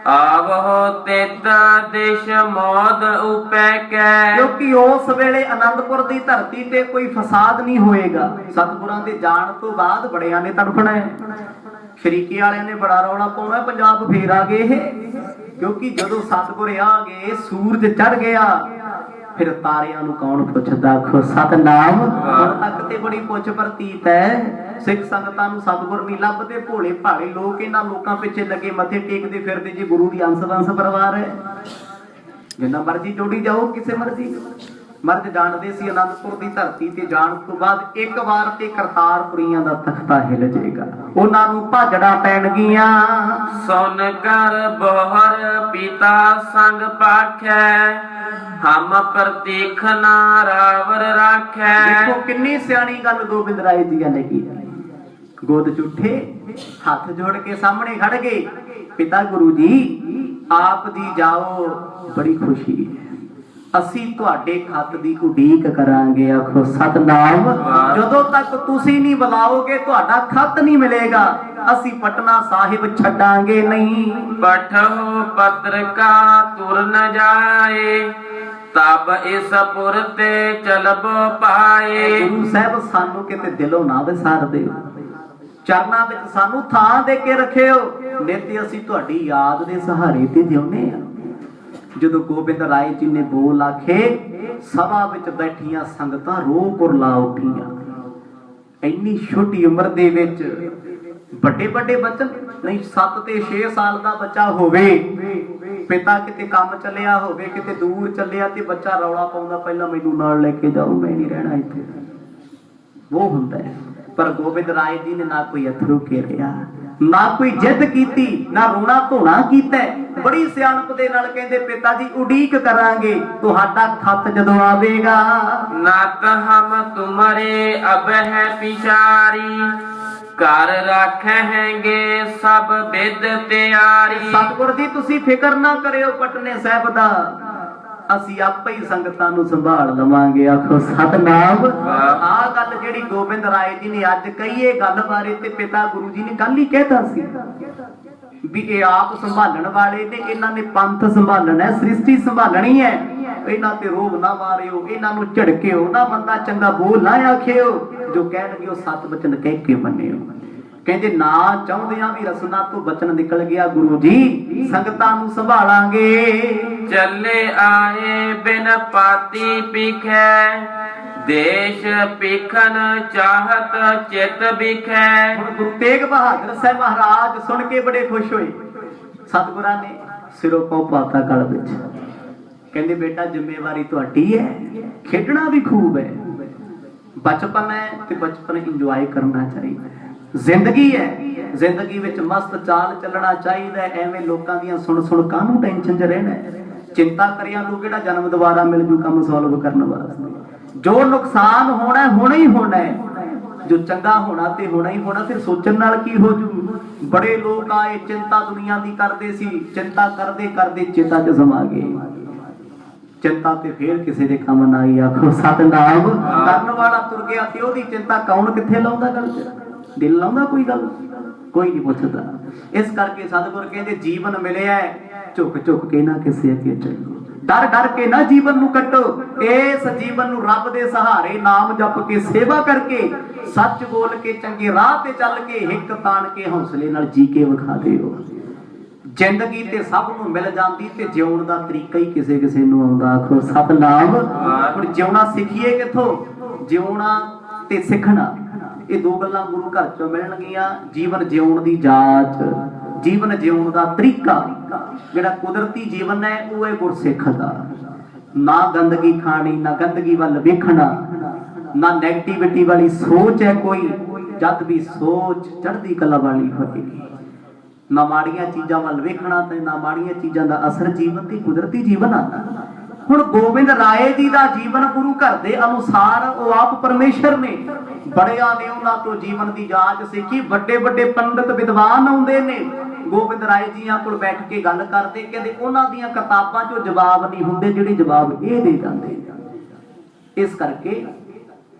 ਆਵਹੁ ਤਿਤ ਦਿਸ਼ ਮੋਦ ਉਪੈ ਕੈ। ਕਿਉਂਕਿ ਉਸ ਵੇਲੇ ਆਨੰਦਪੁਰ ਦੀ ਧਰਤੀ ਤੇ ਕੋਈ ਫਸਾਦ ਨਹੀਂ ਹੋਏਗਾ। ਸਤਿਗੁਰਾਂ ਦੇ ਜਾਣ ਤੋਂ ਬਾਅਦ ਬੜਿਆਂ ਨੇ ਤੜਫਣਾ ਹੈ, ਸ਼ਰੀਕੇ ਵਾਲਿਆਂ ਨੇ ਬੜਾ ਰੌਲਾ ਪਾਉਣਾ, ਪੰਜਾਬ ਫੇਰ ਆ ਗਏ ਇਹ। ਕਿਉਂਕਿ ਜਦੋਂ ਸਤਿਗੁਰ ਆ ਗਏ, ਸੂਰਜ ਚੜ ਗਿਆ, ਫਿਰ ਤਾਰਿਆਂ ਨੂੰ ਕੌਣ ਪੁੱਛਦਾ? ਆਖੋ ਸਤਨਾਮ। ਹੁਣ ਤੱਕ ਤੇ ਬੜੀ ਪੁੱਛ ਪ੍ਰਤੀਤ ਹੈ, ਸਿੱਖ ਸੰਗਤਾਂ ਨੂੰ ਸਤਿਗੁਰ ਨਹੀਂ ਲੱਭਦੇ। ਭੋਲੇ ਭਾਲੇ ਲੋਕ ਇਹਨਾਂ ਲੋਕਾਂ ਪਿੱਛੇ ਲੱਗੇ ਮੱਥੇ ਟੇਕਦੇ ਫਿਰਦੇ। ਜੀ ਗੁਰੂ ਦੀ ਅੰਸ਼ ਵੰਸ਼ ਪਰਿਵਾਰ ਹੈ, ਜਿੰਨਾ ਮਰਜੀ ਜੋੜੀ ਜਾਓ, ਕਿਸੇ ਮਰਜੀ ਮਰਦ ਜਾਣਦੇ ਸੀ ਆਨੰਦਪੁਰ ਦੀ ਧਰਤੀ ਤੇ ਜਾਣ ਤੋਂ ਬਾਅਦ ਇੱਕ ਵਾਰ ਤੇ ਕਰਤਾਰਪੁਰੀਆਂ ਦਾ ਤਖਤਾ ਹਿਲ ਜਾਏਗਾ, ਉਹਨਾਂ ਨੂੰ ਭਾਜੜਾਂ ਪੈਣਗੀਆਂ। ਸੁਨ ਕਰ ਬੋਹਰ ਪਿਤਾ ਸੰਗ ਪਾਖੈ, ਹਮ ਪ੍ਰਤੀਖ ਨਾ ਰਾਵਰ ਰਾਖੈ। ਦੇਖੋ ਕਿੰਨੀ ਸਿਆਣੀ ਗੱਲ ਗੋਬਿੰਦ ਰਾਏ ਜੀ ਨੇ ਕੀਤੀ। ਗੋਦ ਝੁੱਠੇ ਹੱਥ ਜੋੜ ਕੇ ਸਾਹਮਣੇ ਖੜ ਗਏ, ਪਿਤਾ ਗੁਰੂ ਜੀ ਆਪ ਜੀ ਜਾਓ, ਬੜੀ ਖੁਸ਼ੀ ਹੈ, ਅਸੀਂ ਤੁਹਾਡੇ ਖੱਤ ਦੀ ਉਡੀਕ ਕਰਾਂਗੇ। ਆਖੋ ਸਤਨਾਮ। ਜਦੋਂ ਤੱਕ ਤੁਸੀਂ ਨਹੀਂ ਬੁਲਾਓਗੇ ਤੁਹਾਡਾ ਖੱਤ ਨਹੀਂ ਮਿਲੇਗਾ, ਅਸੀਂ ਪਟਨਾ ਸਾਹਿਬ ਛੱਡਾਂਗੇ ਨਹੀਂ। ਪਠਹੁ ਪਤਰ ਕਾ ਤੁਰ ਨ ਜਾਏ, ਤਬ ਇਸ ਪੁਰ ਤੇ ਚਲਬੋ ਪਾਏ। ਗੁਰੂ ਸਾਹਿਬ ਸਾਨੂੰ ਕਿਤੇ ਦਿਲੋਂ ਨਾ ਵਿਸਾਰ ਦਿਓ, ਚਰਨਾਂ ਵਿੱਚ ਸਾਨੂੰ ਥਾਂ ਦੇ ਕੇ ਰੱਖਿਓ, ਨਹੀਂ ਅਸੀਂ ਤੁਹਾਡੀ ਯਾਦ ਦੇ ਸਹਾਰੇ ਤੇ ਜਿਉਂਦੇ ਆ। ਜਦੋਂ ਗੋਬਿੰਦ ਰਾਏ ਜੀ ਨੇ ਬੋਲ ਆਖੇ, ਸਭਾ ਵਿੱਚ ਬੈਠੀਆਂ ਸੰਗਤਾਂ ਰੋ ਕੁਰਲਾ ਉੱਠੀਆਂ। ਇੰਨੀ ਛੋਟੀ ਉਮਰ ਦੇ ਵਿੱਚ ਵੱਡੇ ਵੱਡੇ ਬੱਚੇ ਨਹੀਂ, 7 ਤੇ 6 ਸਾਲ ਦਾ ਬੱਚਾ ਹੋਵੇ, ਪਿਤਾ ਕਿਤੇ ਕੰਮ ਚੱਲਿਆ ਹੋਵੇ, ਕਿਤੇ ਦੂਰ ਚੱਲਿਆ ਤੇ ਬੱਚਾ ਰੌਲਾ ਪਾਉਂਦਾ, ਪਹਿਲਾਂ ਮੈਨੂੰ ਨਾਲ ਲੈ ਕੇ ਜਾਓ, ਮੈਂ ਨਹੀਂ ਰਹਿਣਾ ਇੱਥੇ। ਉਹ ਹੁੰਦਾ ਹੈ। ਪਰ ਗੋਬਿੰਦ ਰਾਏ ਜੀ ਨੇ ਨਾ ਕੋਈ ਅਥਰੂ ਘੇਰਿਆ, ਨਾ ਕੋਈ ਜਿੱਦ ਕੀਤੀ, ਨਾ ਰੋਣਾ ਧੋਣਾ ਕੀਤਾ। ਬੜੀ ਸਿਆਣਪ ਦੇ ਨਾਲ ਕਹਿੰਦੇ, ਪਿਤਾ ਜੀ ਉਡੀਕ ਕਰਾਂਗੇ, ਤੁਹਾਡਾ ਖੱਤ ਜਦੋਂ ਆਵੇਗਾ। ਨਤ ਹਮ ਤੁਮਰੇ ਅਬ ਹੈ ਪਿਛਾਰੀ, ਕਰ ਰੱਖਾਂਗੇ ਸਭ ਬਿਦ ਤਿਆਰੀ। ਸਤਿਗੁਰ ਜੀ ਤੁਸੀਂ ਫਿਕਰ ਨਾ ਕਰਿਓ ਪਟਨੇ ਸਾਹਿਬ ਦਾ, ਅਸੀਂ ਆਪੇ ਹੀ ਸੰਗਤਾਂ ਨੂੰ ਸੰਭਾਲ ਲਵਾਂਗੇ। ਆਖੋ ਸਤਨਾਮ। ਆਹ ਗੱਲ ਜਿਹੜੀ ਗੋਬਿੰਦ ਰਾਏ ਜੀ ਨੇ ਅੱਜ ਕਹੀ, ਇਹ ਗੱਲ ਬਾਰੇ ਤੇ ਪਿਤਾ ਗੁਰੂ ਜੀ ਨੇ ਕੱਲ ਹੀ ਕਹਿਤਾ ਸੀ ਵੀ ਇਹ ਆਪ ਸੰਭਾਲਣ ਵਾਲੇ ਨੇ, ਇਹਨਾਂ ਨੇ ਪੰਥ ਸੰਭਾਲਣਾ ਹੈ, ਸ੍ਰਿਸ਼ਟੀ ਸੰਭਾਲਣੀ ਹੈ। ਇਹਨਾਂ ਤੇ ਰੋਬ ਨਾ ਮਾਰਿਓ, ਇਹਨਾਂ ਨੂੰ ਝੜਕਿਓ ਨਾ, ਬੰਦਾ ਚੰਗਾ ਬੋਲ ਨਾ ਆਖਿਓ, ਜੋ ਕਹਿਣਗੇ ਉਹ ਸਤ ਬਚਨ ਕਹਿ ਕੇ ਮੰਨਿਓ। ਕਹਿੰਦੇ ਨਾ ਚਾਹੁੰਦਿਆਂ ਵੀ ਰਸਨਾ ਤੋਂ ਬਚਨ ਨਿਕਲ ਗਿਆ, ਗੁਰੂ ਜੀ ਸੰਗਤਾਂ ਨੂੰ ਸੰਭਾਲਾਂਗੇ। ਚੱਲੇ ਆਏ ਬਿਨ ਪਾਤੀ ਪਿਖੈ, ਦੇਸ਼ ਪਿਖਨ ਚਾਹਤ ਚਿਤ ਬਿਖੈ। ਹੁਣ ਗੁਰੂ ਤੇਗ ਬਹਾਦਰ ਸਾਹਿਬ ਮਹਾਰਾਜ ਸੁਣ ਕੇ ਬੜੇ ਖੁਸ਼ ਹੋਏ। ਸਤਿਗੁਰਾਂ ਨੇ ਸਿਰੋਂ ਪਾਉ ਪਾਤਾ ਗਲ ਵਿੱਚ, ਕਹਿੰਦੇ ਬੇਟਾ ਜ਼ਿੰਮੇਵਾਰੀ ਤੁਹਾਡੀ ਹੈ, ਖੇਡਣਾ ਵੀ ਖੂਬ ਹੈ, ਬਚਪਨ ਹੈ ਤੇ ਬਚਪਨ ਇੰਜੋਏ ਕਰਨਾ ਚਾਹੀਦਾ ਹੈ। ਜ਼ਿੰਦਗੀ ਹੈ, ਜ਼ਿੰਦਗੀ ਵਿੱਚ ਮਸਤ ਚਾਲ ਚੱਲਣਾ ਚਾਹੀਦਾ ਹੈ। ਐਵੇਂ ਲੋਕਾਂ ਦੀਆਂ ਸੁਣ ਸੁਣ ਕਾਹਨੂੰ ਟੈਨਸ਼ਨ 'ਚ ਰਹਿਣਾ, ਚਿੰਤਾ ਕਰਿਆ ਨੂੰ ਕਿਹੜਾ ਜਨਮ ਦੁਬਾਰਾ ਮਿਲ ਜੂ ਕੰਮ ਸੋਲਵ ਕਰਨ ਵਾਸਤੇ। ਜੋ ਨੁਕਸਾਨ ਹੋਣਾ ਹੋਣਾ ਹੀ ਹੋਣਾ ਹੈ, ਜੋ ਚੰਗਾ ਹੋਣਾ ਤੇ ਹੋਣਾ ਹੀ ਹੋਣਾ, ਫਿਰ ਸੋਚਣ ਨਾਲ ਕੀ ਹੋ ਜੂ। ਬੜੇ ਲੋਕ ਆਏ ਚਿੰਤਾ ਦੁਨੀਆ ਦੀ ਕਰਦੇ ਸੀ, ਚਿੰਤਾ ਕਰਦੇ ਕਰਦੇ ਚਿੰਤਾ 'ਚ ਸਮਾ ਗਏ, ਚਿੰਤਾ ਤੇ ਫੇਰ ਕਿਸੇ ਦੇ ਕੰਮ ਨਾ ਆਈ। ਆਖੋ ਸਤਨਾਮ। ਕਰਨ ਵਾਲਾ ਤੁਰ ਗਿਆ ਤੇ ਉਹਦੀ ਚਿੰਤਾ ਕੌਣ ਕਿੱਥੇ ਲਾਉਂਦਾ ਗੱਲ 'ਚ? ਦਿਲ ਲਾਉਂਦਾ ਕੋਈ ਗੱਲ? ਕੋਈ ਨਹੀਂ ਪੁੱਛਦਾ। ਇਸ ਕਰਕੇ ਸਤਿਗੁਰ ਕਹਿੰਦੇ ਜੀਵਨ ਮਿਲਿਆ ਝੁਕ ਝੁਕ ਕੇ ਨਾ ਕਿਸੇ ਅੱਗੇ ਚੱਲੋ, डर डर के ना जीवन नू कटो, इस जीवन नू रब दे सहारे नाम जप के सेवा करके सच बोल के चंगे राह ते चल के हिक तान के हौसले नाल जी के विखा दिओ। जिंदगी ते सब नू मिल जांदी ते जिउण दा तरीका ही किसे किसे नू आउंदा। आखो सतनाम। हुण जिउणा सिखिए किथों? जिउणा ते सिखना ये दो गल्लां गुरु घर चों मिलणगीਆਂ। जीवन जिउण दी जाच, जीवन जिउण दा तरीका जिहड़ा कुदरती जीवन है वो है गुरसिख दा। ना गंदगी खानी, ना गंदगी वाल वेखना, ना नैगेटिविटी वाली सोच है कोई। जद भी सोच चढ़दी कला वाली होएगी, ना माड़ियां चीजां वाल वेखना ते ना माड़ियां चीजां दा असर जीवन ते कुदरती जीवन आंदा। हुण गोबिंद राय जी दा जीवन गुरु घर दे अनुसार वो आप परमेश्वर ने बड़िया ने उन्हां तो जीवन दी जाच सीखी। बड़े बड़े पंडित विद्वान आउंदे ने गोबिंद राय जीआं कोल बैठ के गल करदे, कहंदे उन्हां दीयां किताबां चों जवाब नहीं हुंदे जिहड़े जवाब ये दे जांदे। इस करके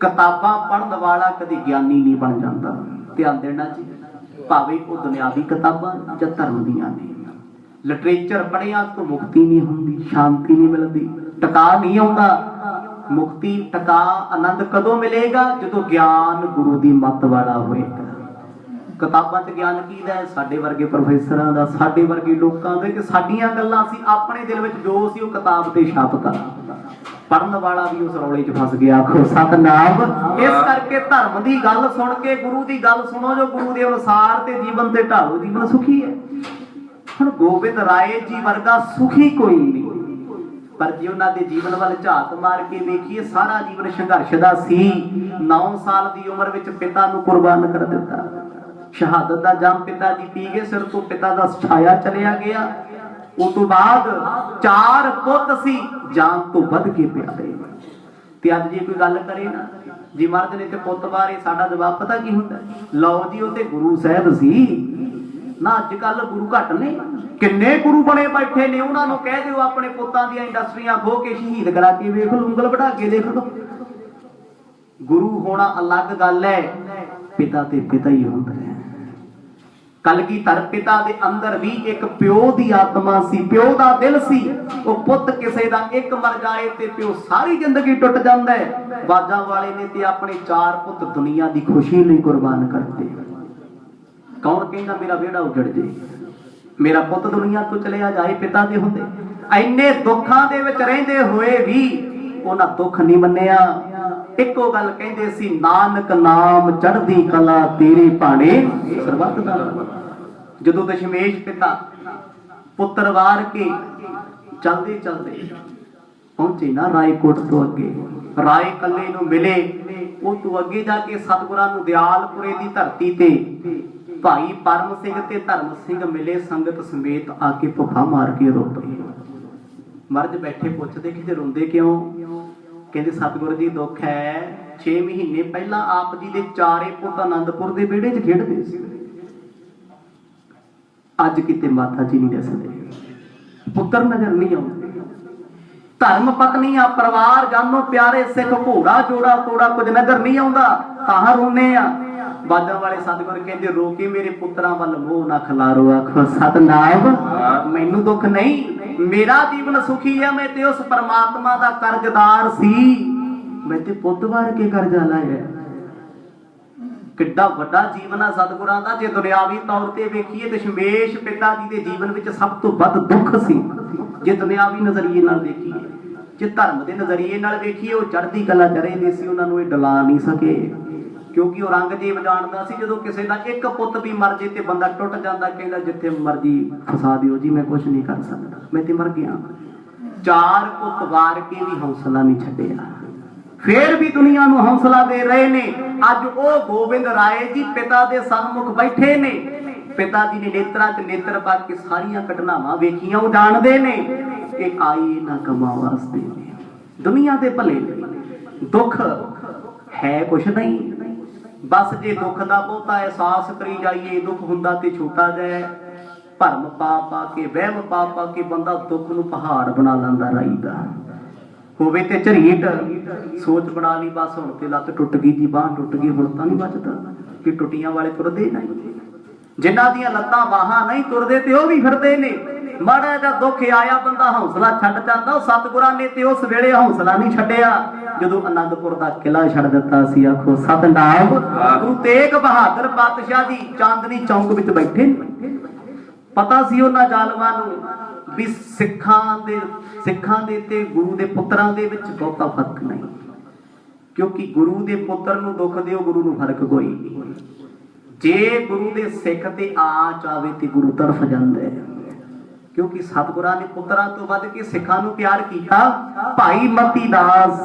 किताबां पढ़न वाला कदी ज्ञानी नहीं बन जांदा। ध्यान देना जी, भावें वो दुनियावी किताबां जां धर्म दीयां ने। लिटरेचर पढ़िया तो मुक्ति नहीं होंदी, शांति नहीं मिलती, टका नहीं आउंदा। मुक्ति टका आनंद कदों मिलेगा? जदों ज्ञान गुरु दी मत वाला होएगा। किताबां च ज्ञान कीदा है? साडे वर्गे प्रोफैसरां दा, साडे वर्गे लोकां दे कि साडीआं गल्लां असीं अपने दिल विच जो सी वो किताब ते छापता। पढ़न वाला भी उस रौले च फस गया। आखो सतनाम। इस करके धर्म दी गल सुन के गुरु दी गल सुनो जो गुरु दे अनुसार ते जीवन ते ढालो, जीवन सुखी है। हुण गोबिंद राय जी वर्गा सुखी कोई नहीं, पर जे उन्हां दे जीवन वाल झात मार के देखिए सारा जीवन संघर्ष दा सी। 9 साल दी उम्र विच पिता नूं कुर्बान कर दिता। शहादत दा जाम पिता जी पी गए, सिर तो पिता दा छाया चलिया गया। उस तो बाद 4 पुੱਤ सी, जान तो वध के प्यारे। ते अज जे कोई गल करे ना जी महाराज ने ते पुੱਤ बारे, साडा जवाब पता की हुंदा? लो जी वो ते गुरु साहब सी ना। अजकल गुरु घट ने, किन्ने गुरु बने बैठे ने। उन्हां नूं कह दिओ अपने पुत्तां दीयां इंडस्ट्रियां खो के शहीद करा के वेख लो, उंगल बढ़ा के देख लो। गुरु होना अलग गल है, पिता ते पिता ही हुंदा है। कलगीधर पिता दे अंदर भी एक प्यो दी आत्मा सी, प्यो दा दिल सी। वो पुੱਤ किसे दा एक मर जाए ते प्यो सारी जिंदगी टुट जांदा है। बाजां वाले ने ते अपने 4 पुੱਤ दुनिया दी खुशी लई कुर्बान करते। कौन कहंदा मेरा बेड़ा उजड़ जे, मेरा पुੱਤ दुनिया तो चलिया जाए? पिता दे हुंदे इन्ने दुखां दे विच रहिंदे होए भी उन्हां दुख नहीं मन्निया। इक्को गल कहंदे सी, नानक नाम चढ़दी कला तेरे भाणे सरबत दा। जदों दशमेश पिता पुत्र वार के चलदे चलदे पहुंचे ना रायकोट तो अगे, राय कल्ले नूं मिले। उस तो अगे जाके सतगुरां नूं दयालपुरे दी धरती ते भाई परम सिंह ते धर्म सिंह मिले, संगत समेत आके भुखा मार के रो पए। मर्ज बैठे पुछदे कि रोंदे क्यों? कहंदे सतगुरु जी दुख है, 6 महीने पहला आप जी दे 4 पुੱਤ आनंदपुर दे विहड़े च खेडदे सी, अज किते माता जी नहीं दसदे, पुत्र नजर नहीं आउंदे। धर्म पत्नियां परिवार जानो प्यारे सिख घोड़ा जोड़ा तोड़ा कुछ नजर नहीं आउंदा, तां रोने आ। बाजां वाले सतगुर कहंदे रो के मेरे पुत्रां वल मोह ना खलारो। आखो सतनाम। मैनू दुख नहीं, मेरा जीवन सुखी है। मैं ते उस परमात्मा दा कर्जदार सी, मैं ते पुੱਤ वार के कर्जा लाया। किड्डा वड्डा जीवन है सतगुरां दा। जे दुनियावी तौर ते वेखीए ते दशमेश पिता जी दे जीवन विच सब तो वध दुख सी। जे दुनियावी नजरिए नाल देखीए, जे धर्म दे नजरिए नाल वेखीए, वो चढ़दी कला च रहिंदे सी, उन्हां नूं डला नहीं सके। क्योंकि वो औरंगजेब जानदा सी जदों किसी दा एक पुੱਤ भी मर जे ते बंदा टुट जांदा, कहंदा जिथे मर्जी फसा दिओ जी, मैं कुछ नहीं कर सकदा, मैं ते मर गया। 4 पुੱਤ वार के भी हौसला नहीं छड्डिया, फिर भी दुनिया नूं हौसला दे रहे ने। अज वो गोबिंद राय जी पिता दे सन्मुख बैठे ने। पिता जी ने नेत्रा च नेत्र पा के सारियां घटनावां वेखियां, वो जानदे ने कि आई ना कमा वास्ते, दुनिया दे भले दुख है कुछ नहीं। बस जे दुख दा बहुता एहसास करी जाइए, दुख हुंदा ते छोटा जाए। भरम पा पा के वहम पा पा के बंदा दुख नूं पहाड़ बना लैंदा राई दा। होवे ते झरीट सोच बना ली, बस हुण ते लत्त टुट गई जी, बांह टुट गई, हुण तां नहीं बचदा। कि टुटियां वाले तुरदे नहीं, जिन्हां दीयां लत्तां बाहां नहीं तुरदे ते ओह भी फिरदे ने। ਮਾੜਾ ਜਿਹਾ ਦੁੱਖ ਆਇਆ ਬੰਦਾ ਹੌਸਲਾ ਛੱਡ ਜਾਂਦਾ। ਉਹ ਸਤਿਗੁਰਾਂ ਨੇ ਤੇ ਉਸ ਵੇਲੇ ਹੌਸਲਾ ਨਹੀਂ ਛੱਡਿਆ ਜਦੋਂ ਅਨੰਦਪੁਰ ਦਾ ਕਿਲਾ ਛੱਡ ਦਿੱਤਾ ਸੀ। ਆਖੋ ਸਤਿਨਾਮ। ਗੁਰੂ ਤੇਗ ਬਹਾਦਰ ਪਾਤਸ਼ਾਹ ਜੀ ਚਾਂਦਨੀ ਚੌਂਕ ਵਿੱਚ ਬੈਠੇ ਨੇ। ਪਤਾ ਸੀ ਉਹਨਾਂ ਜ਼ਾਲਮਾਂ ਨੂੰ ਵੀ ਸਿੱਖਾਂ ਦੇ ਤੇ ਗੁਰੂ ਦੇ ਪੁੱਤਰਾਂ ਦੇ ਵਿੱਚ ਬਹੁਤਾ ਫਰਕ ਨਹੀਂ, ਕਿਉਂਕਿ ਗੁਰੂ ਦੇ ਪੁੱਤਰ ਨੂੰ ਦੁੱਖ ਦਿਓ, ਗੁਰੂ ਨੂੰ ਫਰਕ ਕੋਈ ਨਹੀਂ। ਜੇ ਗੁਰੂ ਦੇ ਸਿੱਖ ਤੇ ਆਚ ਆਵੇ ਤੇ ਗੁਰੂ ਤਰਫ ਜਾਂਦਾ ਹੈ, ਕਿਉਂਕਿ ਸਤਿਗੁਰਾਂ ਨੇ ਪੁੱਤਰਾਂ ਤੋਂ ਵੱਧ ਕੇ ਸਿੱਖਾਂ ਨੂੰ ਪਿਆਰ ਕੀਤਾ। ਭਾਈ ਮਤੀ ਦਾਸ,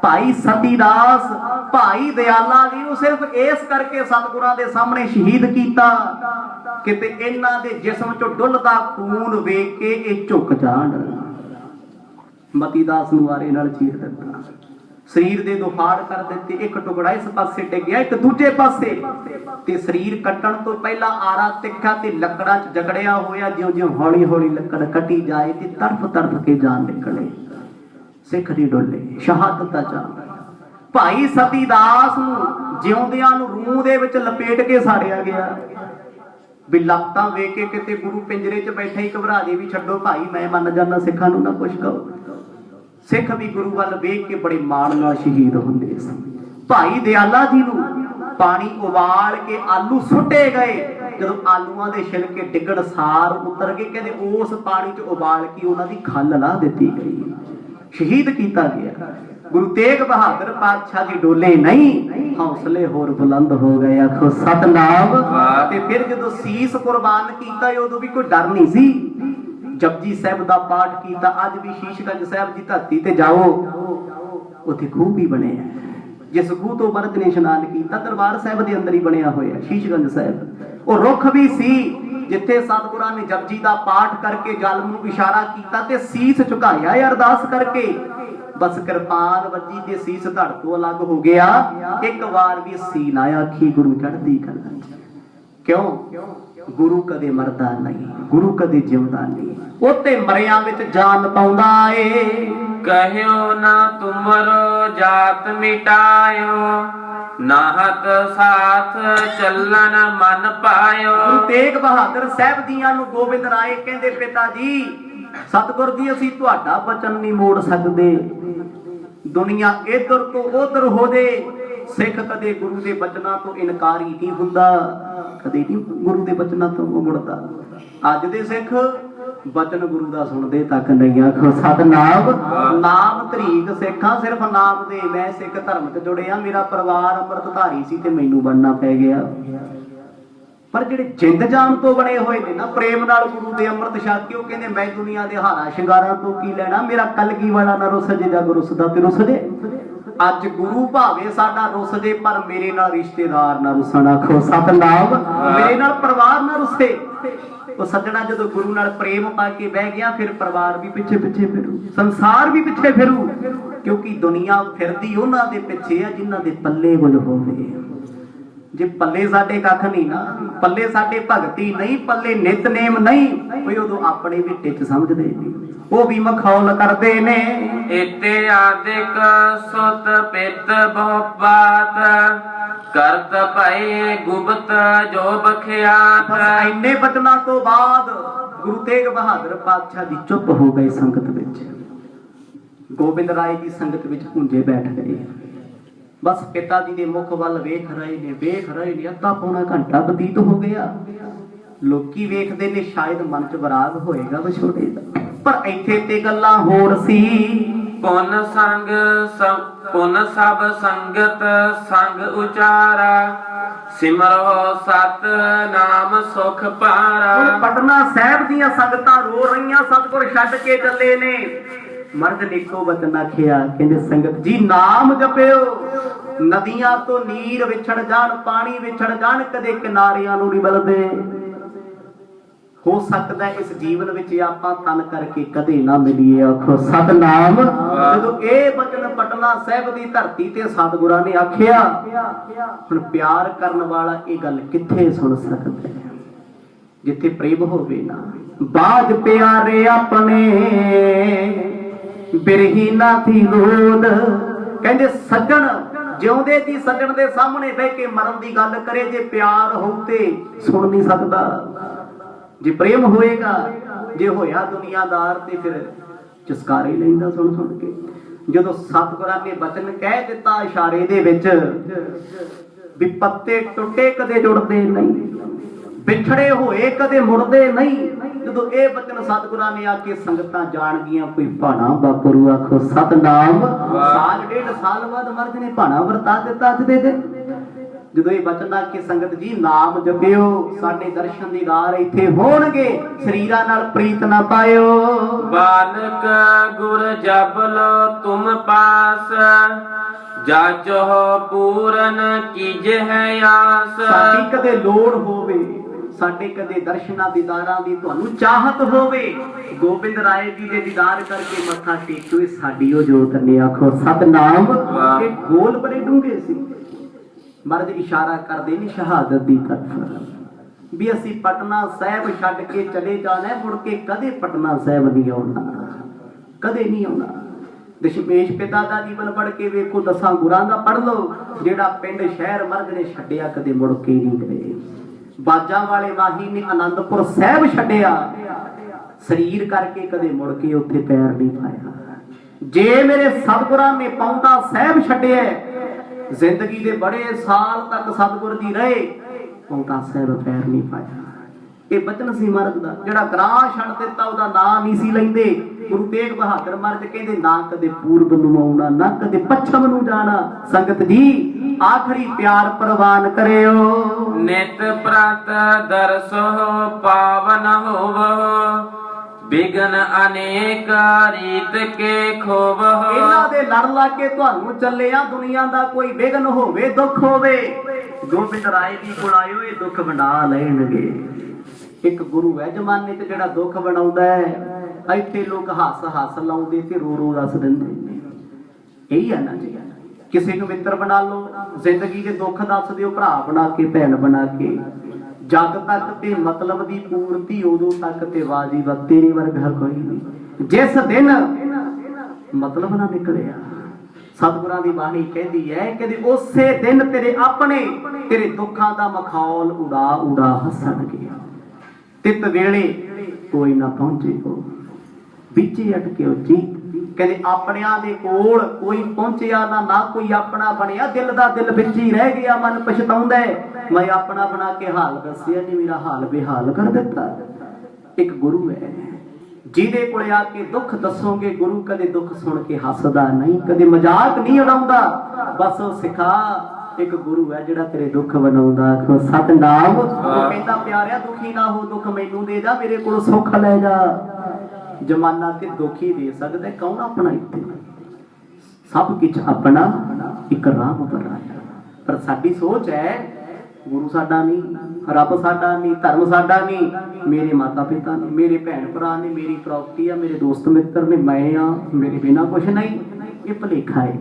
ਭਾਈ ਸਤੀ ਦਾਸ, ਭਾਈ ਦਿਆਲਾ ਜੀ ਨੂੰ ਸਿਰਫ ਇਸ ਕਰਕੇ ਸਤਿਗੁਰਾਂ ਦੇ ਸਾਹਮਣੇ ਸ਼ਹੀਦ ਕੀਤਾ ਕਿਤੇ ਇਹਨਾਂ ਦੇ ਜਿਸਮ ਚੋਂ ਡੁੱਲਦਾ ਖੂਨ ਵੇਖ ਕੇ ਇਹ ਝੁਕ ਜਾਣ। ਮਤੀ ਦਾਸ ਨੂੰ ਆਰੇ ਨਾਲ ਚੀਰ ਦਿੱਤਾ, ਸਰੀਰ ਦੇ ਦੋ ਫਾੜ ਕਰ ਦਿੱਤੇ। ਇੱਕ ਟੁਕੜਾ ਇਸ ਪਾਸੇ ਡਿੱਗਿਆ, ਇੱਕ ਦੂਜੇ ਪਾਸੇ, ਤੇ ਸਰੀਰ ਕੱਟਣ ਤੋਂ ਪਹਿਲਾਂ ਆਰਾ ਤਿੱਖਾ ਤੇ ਲੱਕੜਾਂ 'ਚ ਜਗੜਿਆ ਹੋਇਆ। ਜਿਉਂ-ਜਿਉਂ ਹੌਲੀ-ਹੌਲੀ ਲੱਕੜ ਕੱਟੀ ਜਾਏ ਤੇ ਤੜਫ ਕੇ ਜਾਨ ਨਿਕਲੇ। ਸਿੱਖ ਦੀ ਡੋਲੇ, ਸ਼ਹਾਦਤ ਦਾ ਚਾਂਦ। ਭਾਈ ਸਤੀ ਦਾਸ ਨੂੰ ਜਿਉਂਦਿਆਂ ਨੂੰ ਰੂਹ ਦੇ ਵਿੱਚ ਲਪੇਟ ਕੇ ਸਾੜਿਆ ਗਿਆ ਵੀ ਲੱਤਾਂ ਵੇਖ ਕੇ ਕਿਤੇ ਗੁਰੂ ਪਿੰਜਰੇ 'ਚ ਬੈਠਾ ਹੀ ਘਬਰਾ ਜੇ ਵੀ ਛੱਡੋ ਭਾਈ, ਮੈਂ ਮੰਨ ਜਾਂਦਾ, ਸਿੱਖਾਂ ਨੂੰ ਨਾ ਕੁਛ ਕਹੋ। ਸਿੱਖ ਵੀ ਗੁਰੂ ਵੱਲ ਵੇਖ ਕੇ ਬੜੇ ਮਾਣ ਨਾਲ ਸ਼ਹੀਦ ਹੁੰਦੇ ਸਨ। ਭਾਈ ਦਿਆਲਾ ਜੀ ਨੂੰ ਪਾਣੀ ਉਬਾਲ ਕੇ ਆਲੂ ਸੁੱਟੇ ਗਏ। ਜਦੋਂ ਆਲੂਆਂ ਦੇ ਛਿਲਕੇ ਡਿੱਗਣ ਸਾਰ ਉਤਰ ਕੇ, ਕਹਿੰਦੇ ਉਸ ਪਾਣੀ 'ਚ ਉਬਾਲ ਕੇ ਉਹਨਾਂ ਦੀ ਖੱਲ ਲਾ ਦਿੱਤੀ ਗਈ, ਸ਼ਹੀਦ ਕੀਤਾ ਗਿਆ। ਗੁਰੂ ਤੇਗ ਬਹਾਦਰ ਪਾਤਸ਼ਾਹ ਜੀ ਡੋਲੇ ਨਹੀਂ, ਹੌਸਲੇ ਹੋਰ ਬੁਲੰਦ ਹੋ ਗਏ। ਆਖੋ ਸਤਨਾਮ। ਤੇ ਫਿਰ ਜਦੋਂ ਸੀਸ ਕੁਰਬਾਨ ਕੀਤਾ ਉਦੋਂ ਵੀ ਕੋਈ ਡਰ ਨਹੀਂ ਸੀ। ਜਪਜੀ ਸਾਹਿਬ ਦਾ ਪਾਠ ਕੀਤਾ। ਅੱਜ ਵੀ ਸ਼ੀਸ਼ਗੰਜ ਸਾਹਿਬ ਦੀ ਧਰਤੀ ਤੇ ਜਾਓ, ਉੱਥੇ ਖੂਹ ਵੀ ਬਣਿਆ। ਜਿਸ ਖੂਹ ਤੋਂ ਮਹਾਰਾਜ ਨੇ ਇਸ਼ਨਾਨ ਕੀਤਾ ਦਰਬਾਰ ਸਾਹਿਬ ਦੇ ਅੰਦਰ ਹੀ ਬਣਿਆ ਹੋਇਆ ਸ਼ੀਸ਼ਗੰਜ ਸਾਹਿਬ। ਉਹ ਰੁੱਖ ਵੀ ਸੀ ਜਿੱਥੇ ਸਤਿਗੁਰਾਂ ਨੇ ਜਪਜੀ ਦਾ ਪਾਠ ਕਰਕੇ ਜ਼ਾਲਮ ਨੂੰ ਇਸ਼ਾਰਾ ਕੀਤਾ ਤੇ ਸੀਸ ਝੁਕਾਇਆ ਅਰਦਾਸ ਕਰਕੇ। ਬਸ ਕਿਰਪਾਨ ਵੱਜੀ ਤੇ ਸੀਸ ਧੜ ਤੋਂ ਅਲੱਗ ਹੋ ਗਿਆ। ਇੱਕ ਵਾਰ ਵੀ ਸੀ ਨਾ ਆਖੀ ਗੁਰੂ ਚੜ੍ਹਦੀ ਕਲਾ। ਕਿਉਂ? ਗੁਰੂ ਕਦੇ ਮਰਦਾ ਨਹੀਂ, ਗੁਰੂ ਕਦੇ ਜਿਉਂਦਾ ਨਹੀਂ। ਉਹ ਤੇ ਮਰਿਆਂ ਵਿੱਚ ਜਾਨ ਪਾਉਂਦਾ ਏ। ਕਹਿਓ ਨਾ ਤੁਮਰੋ ਜਾਤ ਮਿਟਾਇਓ, ਨਾਹਤ ਸਾਥ ਚੱਲਣ ਮਨ ਪਾਇਓ। ਗੁਰੂ ਤੇਗ ਬਹਾਦਰ ਸਾਹਿਬ ਜੀਆਂ ਨੂੰ ਗੋਬਿੰਦ ਰਾਏ ਕਹਿੰਦੇ, ਪਿਤਾ ਜੀ ਸਤਿਗੁਰ ਜੀ ਅਸੀਂ ਤੁਹਾਡਾ ਬਚਨ ਨਹੀਂ ਮੋੜ ਸਕਦੇ। ਦੁਨੀਆ ਇੱਧਰ ਤੋਂ ਉੱਧਰ ਹੋ ਜੇ, ਸਿੱਖ ਕਦੇ ਗੁਰੂ ਦੇ ਬਚਨਾਂ ਤੋਂ ਇਨਕਾਰੀ ਨਹੀਂ ਹੁੰਦਾ, ਕਦੇ ਨਹੀਂ ਗੁਰੂ ਦੇ ਬਚਨਾਂ ਤੋਂ ਮੁੜਦਾ। ਅੱਜ ਦੇ ਸਿੱਖ ਬਚਨ ਗੁਰੂ ਦਾ ਸੁਣਦੇ ਤੱਕ ਨਹੀਂ। ਆਖੋ ਸਤਨਾਮ। ਨਾਮ ਧਰੀਕ ਸਿੱਖਾਂ, ਸਿਰਫ ਨਾਮ ਦੇ। ਮੈਂ ਸਿੱਖ ਧਰਮ 'ਚ ਜੁੜਿਆ, ਮੇਰਾ ਪਰਿਵਾਰ ਅੰਮ੍ਰਿਤਧਾਰੀ ਸੀ ਤੇ ਮੈਨੂੰ ਬਣਨਾ ਪੈ ਗਿਆ। ਪਰ ਜਿਹੜੇ ਜਿੰਦ ਜਾਨ ਤੋਂ ਬਣੇ ਹੋਏ ਨੇ ਨਾ, ਪ੍ਰੇਮ ਨਾਲ ਗੁਰੂ ਦੇ ਅੰਮ੍ਰਿਤ ਛਕ ਕੇ, ਉਹ ਕਹਿੰਦੇ ਮੈਂ ਦੁਨੀਆ ਦੇ ਹਾਰਾ ਸ਼ਿੰਗਾਰਾਂ ਤੋਂ ਕੀ ਲੈਣਾ, ਮੇਰਾ ਕਲਗੀ ਵਾਲਾ ਨਾ ਰੁੱਸ ਜੇ, ਜਗ ਰੁੱਸਦਾ ਤੇ ਰੁੱਸ ਜੇ। ਅੱਜ ਗੁਰੂ ਭਾਵੇਂ ਸਾਡਾ ਰੁੱਸ ਜੇ, ਪਰ ਮੇਰੇ ਨਾਲ ਰਿਸ਼ਤੇਦਾਰ ਨਾ ਰੁੱਸਣ। ਆਖੋ ਸਤਨਾਮ। ਮੇਰੇ ਨਾਲ ਪਰਿਵਾਰ ਨਾ ਰੁੱਸੇ। ਉਹ ਸੱਜਣਾ ਜਦੋਂ ਗੁਰੂ ਨਾਲ ਪ੍ਰੇਮ ਪਾ ਕੇ ਬਹਿ ਗਿਆ, ਫਿਰ ਪਰਿਵਾਰ ਵੀ ਪਿੱਛੇ ਪਿੱਛੇ ਫਿਰੂ, ਸੰਸਾਰ ਵੀ ਪਿੱਛੇ ਫਿਰੂ, ਕਿਉਂਕਿ ਦੁਨੀਆ ਫਿਰਦੀ ਉਹਨਾਂ ਦੇ ਪਿੱਛੇ ਆ ਜਿਨ੍ਹਾਂ ਦੇ ਪੱਲੇ ਕੁਝ ਹੋਵੇ। ਜੇ ਪੱਲੇ ਸਾਡੇ ਕੱਖ ਨਹੀਂ ਨਾ, ਪੱਲੇ ਸਾਡੇ ਭਗਤੀ ਨਹੀਂ, ਪੱਲੇ ਨਿਤਨੇਮ ਨਹੀਂ, ਕੋਈ ਉਦੋਂ ਆਪਣੇ ਵੀ ਟਿੱਚ ਸਮਝਦੇ ਨੇ, ਉਹ ਵੀ ਮਖੌਲ ਕਰਦੇ ਨੇ। ਇਤੇ ਆਦਿਕ ਸੁਤ ਪਿਤ ਬਹੁ ਬਾਤ, ਕਰਤ ਭਏ ਗੁਪਤ ਜੋ ਬਖਿਆਤ। ਇੰਨੇ ਬਚਨਾਂ ਤੋਂ ਬਾਅਦ ਗੁਰੂ ਤੇਗ ਬਹਾਦਰ ਪਾਤਸ਼ਾਹ ਜੀ ਚੁੱਪ ਹੋ ਗਏ ਸੰਗਤ ਵਿੱਚ। ਗੋਬਿੰਦ ਰਾਏ ਦੀ ਸੰਗਤ ਵਿੱਚ ਪੁੰਜੇ ਬੈਠ ਗਏ। ਬਸ ਪਿਤਾ ਜੀ ਦੇ ਮੁਖ ਵੱਲ ਵੇਖ ਰਹੇ ਨੇ। ਅੱਧਾ ਪੌਣਾ ਘੰਟਾ ਬਤੀਤ ਹੋ ਗਿਆ। ਲੋਕੀ ਵੇਖਦੇ ਨੇ ਸ਼ਾਇਦ ਮਨ 'ਚ ਵਿਰਾਗ ਹੋਏਗਾ ਵਿਛੋੜੇ ਦਾ, ਪਰ ਇੱਥੇ ਤੇ ਗੱਲਾਂ ਹੋਰ ਸੀ। ਪੁਨ ਸਭ ਸੰਗਤ ਸੰਗ ਉਚਾਰਾ, ਸਿਮਰੋ ਸਤ ਨਾਮ ਸੁਖ ਪਾਰਾ। ਹੁਣ ਪਟਨਾ ਸਾਹਿਬ ਦੀਆਂ ਸੰਗਤਾਂ ਰੋ ਰਹੀਆਂ, ਸਤਿਗੁਰ ਛੱਡ ਕੇ ਚੱਲੇ ਨੇ। ਮਰਦ ਨੇ ਇੱਕੋ ਵਚਨ ਆਖਿਆ, ਕਹਿੰਦੇ ਸੰਗਤ ਜੀ ਨਾਮ ਜਪਿਓ, ਨਦੀਆਂ ਤੋਂ ਨੀਰ ਵਿਛੜ ਜਾਣ, ਪਾਣੀ ਵਿਛੜ ਜਾਣ, ਕਦੇ ਕਿਨਾਰਿਆਂ ਨੂੰ ਨਹੀਂ ਮਿਲਦੇ। ਹੋ ਸਕਦਾ ਇਸ ਜੀਵਨ ਵਿੱਚ ਆਪਾਂ ਤਨ ਕਰਕੇ ਕਦੇ ਨਾ ਮਿਲੀਏ। ਆਖੋ ਸਤਨਾਮ। ਜਦੋਂ ਇਹ ਬਚਨ ਪਟਨਾ ਸਾਹਿਬ ਦੀ ਧਰਤੀ ਤੇ ਸਤਿਗੁਰਾਂ ਨੇ ਆਖਿਆ, ਹੁਣ ਪਿਆਰ ਕਰਨ ਵਾਲਾ ਇਹ ਗੱਲ ਕਿੱਥੇ ਸੁਣ ਸਕਦਾ ਹੈ ਜਿੱਥੇ ਪ੍ਰੇਮ ਹੋਵੇ ਨਾ। ਬਾਜ ਪਿਆਰੇ ਆਪਣੇ ਬਿਰਹੀ ਨਾ ਥੀ ਲੋਦ। ਕਹਿੰਦੇ ਸੱਜਣ ਜਿਉਂਦੇ ਦੀ ਸੱਜਣ ਦੇ ਸਾਹਮਣੇ ਬਹਿ ਕੇ ਮਰਨ ਦੀ ਗੱਲ ਕਰੇ, ਜੇ ਪਿਆਰ ਹੋਊ ਤੇ ਸੁਣ ਨਹੀਂ ਸਕਦਾ। ਜੇ ਪ੍ਰੇਮ ਹੋਏਗਾ ਜੇ ਹੋਇਆ ਦੁਨੀਆਦਾਰ ਤੇ ਫਿਰ ਚਸਕਾਰੇ ਲੈਂਦਾ ਸੁਣ ਸੁਣ ਕੇ। ਜਦੋਂ ਸਤਿਗੁਰਾਂ ਨੇ ਬਚਨ ਕਹਿ ਦਿੱਤਾ ਇਸ਼ਾਰੇ ਦੇ ਵਿੱਚ ਵੀ ਪੱਤੇ ਟੁੱਟੇ ਕਦੇ ਜੁੜਦੇ ਨਹੀਂ, ਵਿਛੜੇ ਹੋਏ ਕਦੇ ਮੁੜਦੇ ਨਹੀਂ, ਜਦੋਂ ਇਹ ਬਚਨ ਸਤਿਗੁਰਾਂ ਨੇ ਆ ਕੇ ਸੰਗਤਾਂ ਜਾਣ ਗਈਆਂ ਕੋਈ ਭਾਣਾ ਵਾਪਰੂ ਆਖੋ ਸਤਨਾਮ। ਸਾਲ ਡੇਢ ਸਾਲ ਬਾਅਦ ਮਰਦ ਨੇ ਭਾਣਾ ਵਰਤਾ ਦਿੱਤਾ ਅੱਜ ਦੇ ਦਿਨ। ਜਦੋਂ ਇਹ ਬਚਨ ਆ ਕੇ ਸੰਗਤ ਜੀ ਨਾਮ ਜਪਿਓ, ਸਾਡੇ ਦਰਸ਼ਨ ਦੀਦਾਰ ਇੱਥੇ ਹੋਣਗੇ, ਸਰੀਰਾਂ ਨਾਲ ਪ੍ਰੀਤ ਨਾ ਪਾਇਓ। ਬਾਲਕ ਗੁਰ ਜਬਲ ਤੁਮ ਪਾਸ, ਜਾਚੋ ਪੂਰਨ ਕੀਜੇ ਹੈ ਆਸ। ਸਾਡੀ ਕਦੇ ਲੋੜ ਹੋਵੇ, ਸਾਡੇ ਕਦੇ ਦਰਸ਼ਨਾਂ ਦੀਦਾਰਾਂ ਦੀ ਤੁਹਾਨੂੰ ਚਾਹਤ ਹੋਵੇ, ਗੋਬਿੰਦ ਰਾਏ ਜੀ ਦੇ ਦੀਦਾਰ ਕਰਕੇ ਮੱਥਾ ਟੇਕੋ, ਇਹ ਸਾਡੀ ਉਹ ਜੋਤ ਨੇ ਆਖੋ ਸਤਨਾਮ। ਇਹ ਗੋਲ ਬੜੇ ਡੂੰਘੇ ਸੀ। ਮਰਦ ਇਸ਼ਾਰਾ ਕਰਦੇ ਨੇ ਸ਼ਹਾਦਤ ਦੀ ਤਰਫ ਵੀ ਅਸੀਂ ਪਟਨਾ ਸਾਹਿਬ ਛੱਡ ਕੇ ਚਲੇ ਜਾਣਾ, ਮੁੜ ਕੇ ਕਦੇ ਪਟਨਾ ਸਾਹਿਬ ਨਹੀਂ ਆਉਣਾ, ਕਦੇ ਨਹੀਂ ਆਉਣਾ। ਦਸ਼ਮੇਸ਼ ਪਿਤਾ ਦਾ ਜੀਵਨ ਪੜ੍ਹ ਕੇ ਵੇਖੋ, 10 ਗੁਰਾਂ ਦਾ ਪੜ੍ਹ ਲਓ, ਜਿਹੜਾ ਪਿੰਡ ਸ਼ਹਿਰ ਮਰਦ ਨੇ ਛੱਡਿਆ ਕਦੇ ਮੁੜ ਕੇ ਨਹੀਂ ਗਏ। ਬਾਜਾਂ ਵਾਲੇ ਮਾਹੀ ਨੇ ਆਨੰਦਪੁਰ ਸਾਹਿਬ ਛੱਡਿਆ, ਸਰੀਰ ਕਰਕੇ ਕਦੇ ਮੁੜ ਕੇ ਉੱਥੇ ਪੈਰ ਨਹੀਂ ਪਾਇਆ। ਜੇ ਮੇਰੇ ਸਤਿਗੁਰਾਂ ਨੇ ਪਾਉਂਦਾ ਸਾਹਿਬ ਛੱਡਿਆ, ਜ਼ਿੰਦਗੀ ਦੇ ਬੜੇ ਸਾਲ ਤੱਕ ਸਤਿਗੁਰ ਜੀ ਰਹੇ, ਪਾਉਂਦਾ ਸਾਹਿਬ ਪੈਰ ਨਹੀਂ ਪਾਇਆ। ਇਹ ਬਚਨ ਸੀ ਮਰਦ ਦਾ, ਜਿਹੜਾ ਗ੍ਰਾਹ ਛੱਡ ਦਿੱਤਾ ਉਹਦਾ ਨਾਂ ਨਹੀਂ ਸੀ ਲੈਂਦੇ। ਗੁਰੂ ਤੇਗ ਬਹਾਦਰ ਮਰਦ ਕਹਿੰਦੇ ਨਾ ਕਦੇ ਪੂਰਬ ਨੂੰ ਆਉਣਾ, ਨਾ ਕਦੇ ਪੱਛਮ ਨੂੰ ਜਾਣਾ। ਸੰਗਤ ਜੀ ਆਖਰੀ ਪਿਆਰ ਪ੍ਰਵਾਨ ਕਰਿਓ। ਨਿਤ ਪ੍ਰਤ ਦਰਸੋ ਪਾਵਨ ਹੋਵੋ, ਬਿਗਨ ਅਨੇਕ ਰੀਤ ਕੇ ਖੋਵ। ਇਹਨਾਂ ਦੇ ਲੜ ਲਾ ਕੇ ਤੁਹਾਨੂੰ ਚੱਲਿਆ, ਦੁਨੀਆ ਦਾ ਕੋਈ ਵਿਘਨ ਹੋਵੇ ਦੁੱਖ ਹੋਵੇ, ਗੋਬਿੰਦ ਰਾਏ ਜੀ ਕੋਲ ਆਇਓ, ਇਹ ਦੁੱਖ ਵੰਡਾ ਲੈਣਗੇ। ਇੱਕ ਗੁਰੂ ਹੈ ਜ਼ਮਾਨੇ ਤੇ ਜਿਹੜਾ ਦੁੱਖ ਵੰਡਾਉਂਦਾ ਹੈ। ਇੱਥੇ ਲੋਕ ਹੱਸ ਹੱਸ ਲਾਉਂਦੇ ਤੇ ਰੋ ਰੋ ਦੱਸ ਦਿੰਦੇ ਨੇ। ਇਹੀ ਹੈ ਨਾ ਜੀ, ਕਿਸੇ ਨੂੰ ਮਿੱਤਰ ਬਣਾ ਲਓ, ਜ਼ਿੰਦਗੀ ਦੇ ਦੁੱਖ ਦੱਸ ਦਿਓ, ਭਰਾ ਬਣਾ ਕੇ ਭੈਣ ਬਣਾ ਕੇ। ਜਗ ਤੱਕ ਤੇ ਮਤਲਬ ਦੀ ਪੂਰਤੀ ਉਦੋਂ ਤੱਕ ਤੇ ਵਾਜੀ ਵਾ ਤੇਰੇ ਵਰਗਾ ਕੋਈ ਨਹੀਂ। ਜਿਸ ਦਿਨ ਮਤਲਬ ਨਾ ਨਿਕਲਿਆ, ਸਤਿਗੁਰਾਂ ਦੀ ਬਾਣੀ ਕਹਿੰਦੀ ਹੈ ਕਿ ਉਸੇ ਦਿਨ ਤੇਰੇ ਆਪਣੇ ਤੇਰੇ ਦੁੱਖਾਂ ਦਾ ਮਖੌਲ ਉਡਾ ਉਡਾ ਹੱਸਣਗੇ। ਤਿਤ ਵੇਲੇ ਕੋਈ ਨਾ ਪਹੁੰਚੇ ਕੋ ਵਿੱਚੇ ਅਟਕਿਓ ਜੀ। ਕਹਿੰਦੇ ਆਪਣਿਆਂ ਦੇ ਕੋਲ ਕੋਈ ਪਹੁੰਚਿਆ ਨਾ ਕੋਈ ਆਪਣਾ ਬਣਿਆ, ਦਿਲ ਦਾ ਦਿਲ ਵਿੱਚ ਹੀ ਰਹਿ ਗਿਆ। ਮਨ ਪਛਤਾਉਂਦਾ ਮੈਂ ਆਪਣਾ ਬਣਾ ਕੇ ਹਾਲ ਦੱਸਿਆ ਨਹੀਂ, ਮੇਰਾ ਹਾਲ ਬੇਹਾਲ ਕਰ ਦਿੱਤਾ। ਇੱਕ ਗੁਰੂ ਹੈ ਜਿਹਦੇ ਕੋਲ ਆ ਕੇ ਦੁੱਖ ਦੱਸੋਗੇ, ਗੁਰੂ ਕਦੇ ਦੁੱਖ ਸੁਣ ਕੇ ਹੱਸਦਾ ਨਹੀਂ, ਕਦੇ ਮਜ਼ਾਕ ਨਹੀਂ ਉਡਾਉਂਦਾ। ਬਸ ਉਹ ਸਿਖਾ, ਇੱਕ ਗੁਰੂ ਹੈ ਜਿਹੜਾ ਤੇਰੇ ਦੁੱਖ ਬਣਾਉਂਦਾ। ਆਖੋ ਸਤਨਾਮ। ਉਹ ਕਹਿੰਦਾ ਪਿਆਰਿਆ ਦੁਖੀ ਨਾ ਹੋ, ਦੁੱਖ ਮੈਨੂੰ ਦੇ ਜਾ, ਮੇਰੇ ਕੋਲ ਸੁੱਖ ਲੈ ਜਾ। ਜਮਾਨਾ ਤੇ ਦੁੱਖ ਹੀ ਦੇ ਸਕਦਾ, ਕੌਣ ਆਪਣਾ ਇੱਥੇ? ਸਭ ਕੁਝ ਆਪਣਾ, ਇੱਕ ਰਾਮ ਪਰਾਇਆ। ਪਰ ਸਾਡੀ ਸੋਚ ਹੈ ਗੁਰੂ ਸਾਡਾ ਨਹੀਂ, ਰੱਬ ਸਾਡਾ ਨਹੀਂ, ਧਰਮ ਸਾਡਾ ਨਹੀਂ, ਮੇਰੇ ਮਾਤਾ ਪਿਤਾ ਨੇ, ਮੇਰੇ ਭੈਣ ਭਰਾ ਨੇ, ਮੇਰੀ ਪ੍ਰਾਪਰਟੀ ਆ, ਮੇਰੇ ਦੋਸਤ ਮਿੱਤਰ ਨੇ, ਮੈਂ ਆ, ਮੇਰੇ ਬਿਨਾਂ ਕੁਛ ਨਹੀਂ। ਇਹ ਭੁਲੇਖਾ ਹੈ।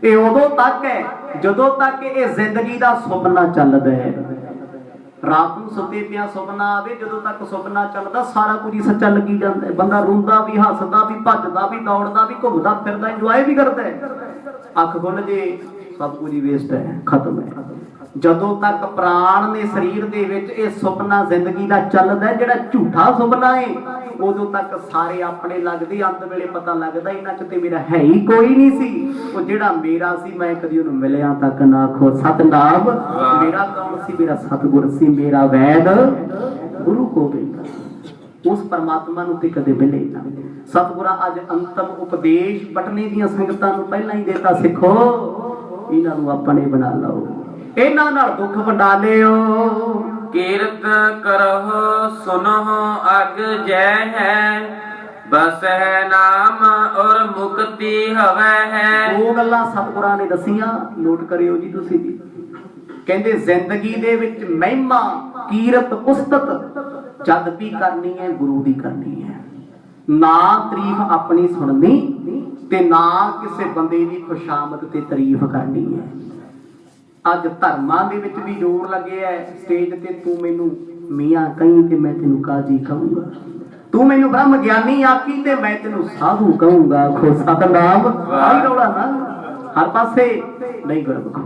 ਇਹ ਉਦੋਂ ਤੱਕ ਹੈ ਜਦੋਂ ਤੱਕ ਇਹ ਜ਼ਿੰਦਗੀ ਦਾ ਸੁਪਨਾ ਚੱਲਦਾ ਹੈ। ਰਾਤ ਨੂੰ ਸੁੱਤੇ ਪਿਆ ਸੁਪਨਾ ਆਵੇ, ਜਦੋਂ ਤੱਕ ਸੁਪਨਾ ਚੱਲਦਾ ਸਾਰਾ ਕੁਝ ਹੀ ਸੱਚਾ ਲੱਗੀ ਜਾਂਦਾ ਹੈ। ਬੰਦਾ ਰੋਂਦਾ ਵੀ, ਹੱਸਦਾ ਵੀ, ਭੱਜਦਾ ਵੀ, ਦੌੜਦਾ ਵੀ, ਘੁੰਮਦਾ ਫਿਰਦਾ, ਇੰਜੋਏ ਵੀ ਕਰਦਾ ਹੈ। ਅੱਖ ਖੁੱਲ ਜੇ ਸਭ ਕੁਝ ਹੀ ਵੇਸਟ ਹੈ, ਖਤਮ ਹੈ। ਜਦੋਂ ਤੱਕ ਪ੍ਰਾਣ ਨੇ ਸਰੀਰ ਦੇ ਵਿੱਚ ਇਹ ਸੁਪਨਾ ਜ਼ਿੰਦਗੀ ਦਾ ਚੱਲਦਾ, ਜਿਹੜਾ ਝੂਠਾ ਸੁਪਨਾ ਹੈ, ਉਦੋਂ ਤੱਕ ਸਾਰੇ ਆਪਣੇ ਲੱਗਦੇ। ਅੰਤ ਵੇਲੇ ਪਤਾ ਲੱਗਦਾ ਇਹਨਾਂ ਚ ਤੇ ਮੇਰਾ ਹੈ ਹੀ ਕੋਈ ਨਹੀਂ ਸੀ। ਉਹ ਜਿਹੜਾ ਮੇਰਾ ਸੀ ਮੈਂ ਕਦੀ ਉਹਨੂੰ ਮਿਲਿਆ ਤੱਕ ਨਾ। ਆਖੋ ਸਤਨਾਮ। ਮੇਰਾ ਕੌਣ ਸੀ? ਮੇਰਾ ਸਤਿਗੁਰ ਸੀ, ਮੇਰਾ ਵੈਦ ਗੁਰੂ ਗੋਬਿੰਦ। ਉਸ ਪਰਮਾਤਮਾ ਨੂੰ ਤੇ ਕਦੇ ਮਿਲੇ ਨਾ। ਸਤਿਗੁਰਾਂ ਅੱਜ ਅੰਤਮ ਉਪਦੇਸ਼ ਪਟਨੇ ਦੀਆਂ ਸੰਗਤਾਂ ਨੂੰ ਪਹਿਲਾਂ ਹੀ ਦੇਤਾ, ਸਿੱਖੋ ਇਹਨਾਂ ਨੂੰ ਆਪਣੇ ਬਣਾ ਲਓ, ਇਹਨਾਂ ਨਾਲ ਦੁੱਖ ਵੰਡਾ ਲਿਓ। ਕੀਰਤ ਕਰਹੁ ਸੁਨਹੁ ਅਗ ਜੈ ਹੈ, ਬਸ ਹੈ ਨਾਮ ਔਰ ਮੁਕਤੀ ਹਵੈ ਹੈ। ਦੋ ਗੱਲਾਂ ਸਤਿਗੁਰਾਂ ਨੇ ਦੱਸੀਆਂ, ਨੋਟ ਕਰਿਓ ਜੀ ਤੁਸੀਂ ਵੀ। ਕਹਿੰਦੇ ਜ਼ਿੰਦਗੀ ਦੇ ਵਿੱਚ ਮਹਿਮਾ, ਕੀਰਤ, ਉਸਤਤ ਜਦ ਵੀ ਕਰਨੀ ਹੈ ਗੁਰੂ ਦੀ ਕਰਨੀ ਹੈ। ਨਾ ਤਾਰੀਫ ਆਪਣੀ ਸੁਣਨੀ ਤੇ ਨਾ ਕਿਸੇ ਬੰਦੇ ਦੀ ਖੁਸ਼ਾਮਦ ਤੇ ਤਾਰੀਫ ਕਰਨੀ ਹੈ। ਅੱਜ ਧਰਮਾਂ ਦੇ ਵਿੱਚ ਵੀ ਜ਼ੋਰ ਲੱਗਿਆ ਸਟੇਜ ਤੇ, ਤੂੰ ਮੈਨੂੰ ਮੀਆਂ ਕਹੀਂ ਤੇ ਮੈਂ ਤੈਨੂੰ ਕਾਜੀ ਕਹੂੰਗਾ, ਤੂੰ ਮੈਨੂੰ ਬ੍ਰਹਮ ਗਿਆਨੀ ਆਖੀ ਤੇ ਮੈਂ ਤੈਨੂੰ ਸਾਧੂ ਕਹੂੰਗਾ। ਆਖੋ ਸਤਨਾਮ। ਆਈ ਰੌਲਾ ਨਾ ਹਰ ਪਾਸੇ ਨਹੀਂ ਗੁਰਮੁਖ।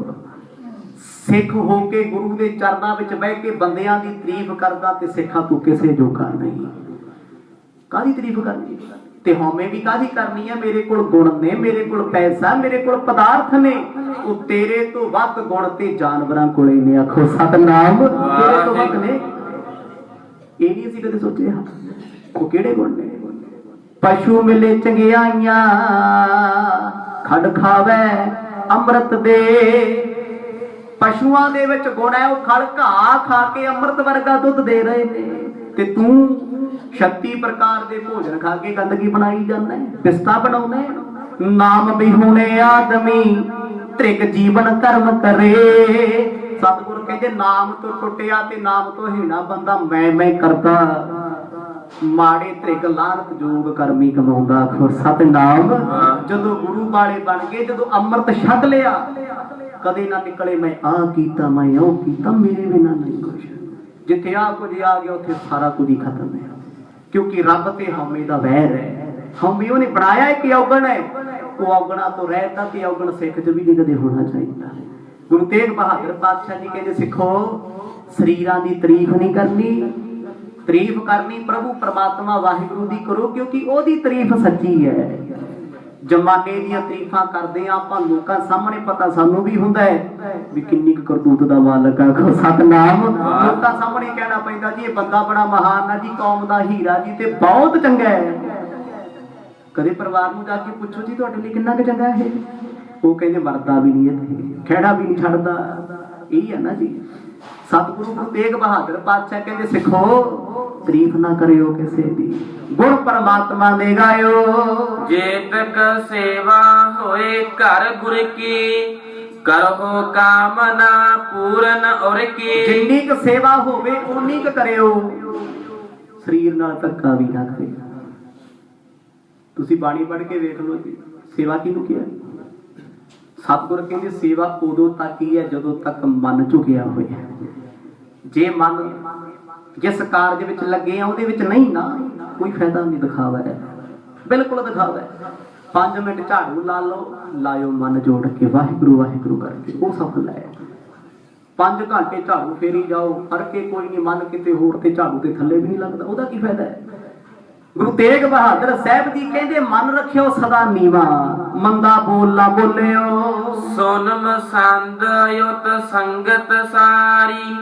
ਸਿੱਖ ਹੋ ਕੇ ਗੁਰੂ ਦੇ ਚਰਨਾਂ ਵਿੱਚ ਬਹਿ ਕੇ ਬੰਦਿਆਂ ਦੀ ਤਾਰੀਫ ਕਰਦਾ ਤੇ ਸਿੱਖਾਂ ਤੂੰ ਕਿਸੇ ਜੋਗਾ ਨਹੀਂ। ਕਾਹਦੀ ਤਾਰੀਫ ਕਰਨੀ ਤੇ ਹਉਮੈ ਵੀ ਕਾਹਦੀ ਕਰਨੀ ਹੈ। ਮੇਰੇ ਕੋਲ ਗੁਣ ਨੇ, ਮੇਰੇ ਕੋਲ ਪੈਸਾ, ਮੇਰੇ ਕੋਲ ਪਦਾਰਥ ਨੇ, ਉਹ ਤੇਰੇ ਤੋਂ ਵੱਧ ਗੁਣ ਤੇ ਜਾਨਵਰਾਂ ਕੋਲੇ ਨੇ। ਆਖੋ ਸਤਨਾਮ। ਤੇਰੇ ਤੋਂ ਵੱਧ ਨੇ। ਇਹ ਨਹੀਂ ਅਸੀਂ ਕਦੇ ਸੋਚਿਆ ਉਹ ਕਿਹੜੇ ਗੁਣ ਨੇ। ਪਸ਼ੂ ਮਿਲੇ ਚੰਗਿਆਈਆਂ, ਖੜ ਖਾਵੇ ਅੰਮ੍ਰਿਤ ਦੇ। ਪਸ਼ੂਆਂ ਦੇ ਵਿੱਚ ਗੁਣ ਹੈ, ਉਹ ਖੜ ਘਾਹ ਖਾ ਕੇ ਅੰਮ੍ਰਿਤ ਵਰਗਾ ਦੁੱਧ ਦੇ ਰਹੇ ਨੇ, ਤੇ ਤੂੰ 36 ਪ੍ਰਕਾਰ ਦੇ ਭੋਜਨ ਖਾ ਕੇ ਗੰਦਗੀ ਬਣਾਈ ਜਾਂਦਾ, ਪਿਸਤਾ ਬਣਾਉਣਾ। ਨਾਮ ਬਿਹੁਣੇ ਆਦਮੀ ਤ੍ਰਿਗ ਜੀਵਨ ਕਰਮ ਕਰੇ। ਸਤਿਗੁਰ ਕਹਿੰਦੇ ਨਾਮ ਤੋਂ ਟੁੱਟਿਆ ਤੇ ਨਾਮ ਤੋਂ ਹੀਣਾ ਬੰਦਾ ਮੈਂ ਕਰਦਾ, ਮਾੜੇ ਤ੍ਰਿਗ ਲਾਹਨਤ ਜੋਗ ਕਰਮੀ ਕਮਾਉਂਦਾ। ਆਖੋ ਸਤਿਨਾਮ। ਜਦੋਂ ਗੁਰੂ ਵਾਲੇ ਬਣ ਗਏ, ਜਦੋਂ ਅੰਮ੍ਰਿਤ ਛਕ ਲਿਆ, ਕਦੇ ਨਾ ਨਿਕਲੇ ਮੈਂ ਆਹ ਕੀਤਾ, ਮੈਂ ਉਹ ਕੀਤਾ, ਮੇਰੇ ਬਿਨਾਂ ਨਹੀਂ ਕੁਛ। ਜਿੱਥੇ ਆ ਕੁਝ ਆ ਗਿਆ ਉੱਥੇ ਸਾਰਾ ਕੁਝ ਹੀ ਖਤਮ ਹੈ, ਕਿਉਂਕਿ ਰੱਬ ਤੇ ਹਉਮੈ ਦਾ ਵੈਰ ਹੈ। ਹਉਮੈ ਉਹਨੇ ਬਣਾਇਆ ਇੱਕ ਔਗਣ ਹੈ, ਉਹ ਔਗਣਾ ਤੋਂ ਰਹਿਤਾ ਤੇ ਔਗਣ ਸਿੱਖ ਚ ਵੀ ਨਹੀਂ ਕਦੇ ਹੋਣਾ ਚਾਹੀਦਾ। ਗੁਰੂ ਤੇਗ ਬਹਾਦਰ ਪਾਤਸ਼ਾਹ ਜੀ ਕਹਿੰਦੇ ਸਿੱਖੋ, ਸਰੀਰਾਂ ਦੀ ਤਾਰੀਫ ਨਹੀਂ ਕਰਨੀ, ਤਾਰੀਫ ਕਰਨੀ ਪ੍ਰਭੂ ਪਰਮਾਤਮਾ ਵਾਹਿਗੁਰੂ ਦੀ ਕਰੋ, ਕਿਉਂਕਿ ਉਹਦੀ ਤਾਰੀਫ ਸੱਚੀ ਹੈ। ਜਮਾਨੇ ਦੀਆਂ ਤਾਰੀਫਾਂ ਕਰਦੇ ਆ ਆਪਾਂ, ਲੋਕਾਂ ਸਾਹਮਣੇ ਪਤਾ ਸਾਨੂੰ ਵੀ ਹੁੰਦਾ ਹੈ ਵੀ ਕਿੰਨੀ ਕੁ ਕਰਤੂਤ ਦਾ ਮਾਲਕ ਆ। ਸਤਨਾਮ। ਲੋਕਾਂ ਸਾਹਮਣੇ ਕਹਿਣਾ ਪੈਂਦਾ ਜੀ ਇਹ ਬੰਦਾ ਬੜਾ ਮਹਾਨ ਆ ਜੀ, ਕੌਮ ਦਾ ਹੀਰਾ ਜੀ, ਤੇ ਬਹੁਤ ਚੰਗਾ ਹੈ। ਕਦੇ ਪਰਿਵਾਰ ਨੂੰ ਜਾ ਕੇ ਪੁੱਛੋ ਜੀ ਤੁਹਾਡੇ ਲਈ ਕਿੰਨਾ ਕੁ ਚੰਗਾ ਹੈ, ਉਹ ਕਹਿੰਦੇ ਮਰਦਾ ਵੀ ਨਹੀਂ ਇੱਥੇ, ਖਹਿੜਾ ਵੀ ਨਹੀਂ ਛੱਡਦਾ। ਇਹ ਹੈ ਨਾ ਜੀ। ਸਤਿਗੁਰੂ ਗੁਰੂ ਤੇਗ ਬਹਾਦਰ ਪਾਤਸ਼ਾਹ ਕਹਿੰਦੇ ਸਿੱਖੋ, ਤਾਰੀਫ ਨਾ ਕਰਿਓ ਕਿਸੇ ਦੀ, ਗੁਣ ਪਰਮਾਤਮਾ ਦੇ ਗਾਇਓ। ਜੇ ਤੱਕ ਸੇਵਾ ਹੋਏ ਘਰ ਗੁਰ ਕੀ, ਕਰੋ ਕਾਮਨਾ ਪੂਰਨ ਔਰ ਕੀ। ਜਿੰਨੀ ਕੁ ਸੇਵਾ ਹੋਵੇ ਉਨੀ ਕੁ ਕਰਿਓ, ਸਰੀਰ ਨਾਲ ਧੱਕਾ ਵੀ ਨਾ ਕਰਿਓ। ਤੁਸੀਂ ਬਾਣੀ ਪੜ੍ਹ ਕੇ ਵੇਖ ਲਓ ਜੀ, ਸੇਵਾ ਕਿਹਨੂੰ ਕਿਹਾ। ਸਤਿਗੁਰ ਕਹਿੰਦੇ ਸੇਵਾ ਉਦੋਂ ਤੱਕ ਹੀ ਹੈ ਜਦੋਂ ਤੱਕ ਮਨ ਝੁਕਿਆ ਹੋਇਆ। ਜੇ ਮਨ ਜਿਸ ਕਾਰਜ ਵਿੱਚ ਲੱਗੇ ਆ ਉਹਦੇ ਵਿੱਚ ਨਹੀਂ ਨਾ, ਕੋਈ ਫਾਇਦਾ ਨਹੀਂ। ਦਿਖਾਵਾ ਹੈ, ਬਿਲਕੁਲ ਦਿਖਾਵਾ ਹੈ। 5 ਮਿੰਟ ਝਾੜੂ ਲਾ ਲਓ, ਲਾਇਓ ਮਨ ਜੋੜ ਕੇ ਵਾਹਿਗੁਰੂ ਵਾਹਿਗੁਰੂ ਕਰਕੇ, ਉਹ ਸਫਲ ਹੈ। 5 ਘੰਟੇ ਝਾੜੂ ਫੇਰੀ ਜਾਓ, ਫੜ ਕੇ ਕੋਈ ਨਹੀਂ, ਮਨ ਕਿਤੇ ਹੋਰ ਤੇ ਝਾੜੂ ਦੇ ਥੱਲੇ ਵੀ ਨਹੀਂ ਲੱਗਦਾ, ਉਹਦਾ ਕੀ ਫਾਇਦਾ ਹੈ। ਗੁਰੂ ਤੇਗ ਬਹਾਦਰ ਸਾਹਿਬ ਜੀ ਕਹਿੰਦੇ ਮਨ ਰੱਖਿਓ ਸਦਾ ਨੀਵਾ, ਮੰਦਾ ਬੋਲ ਨਾ ਬੋਲਿਓ। ਸੁਨ ਮਸੰਦ ਯੁਤ ਸੰਗਤ ਸਾਰੀ,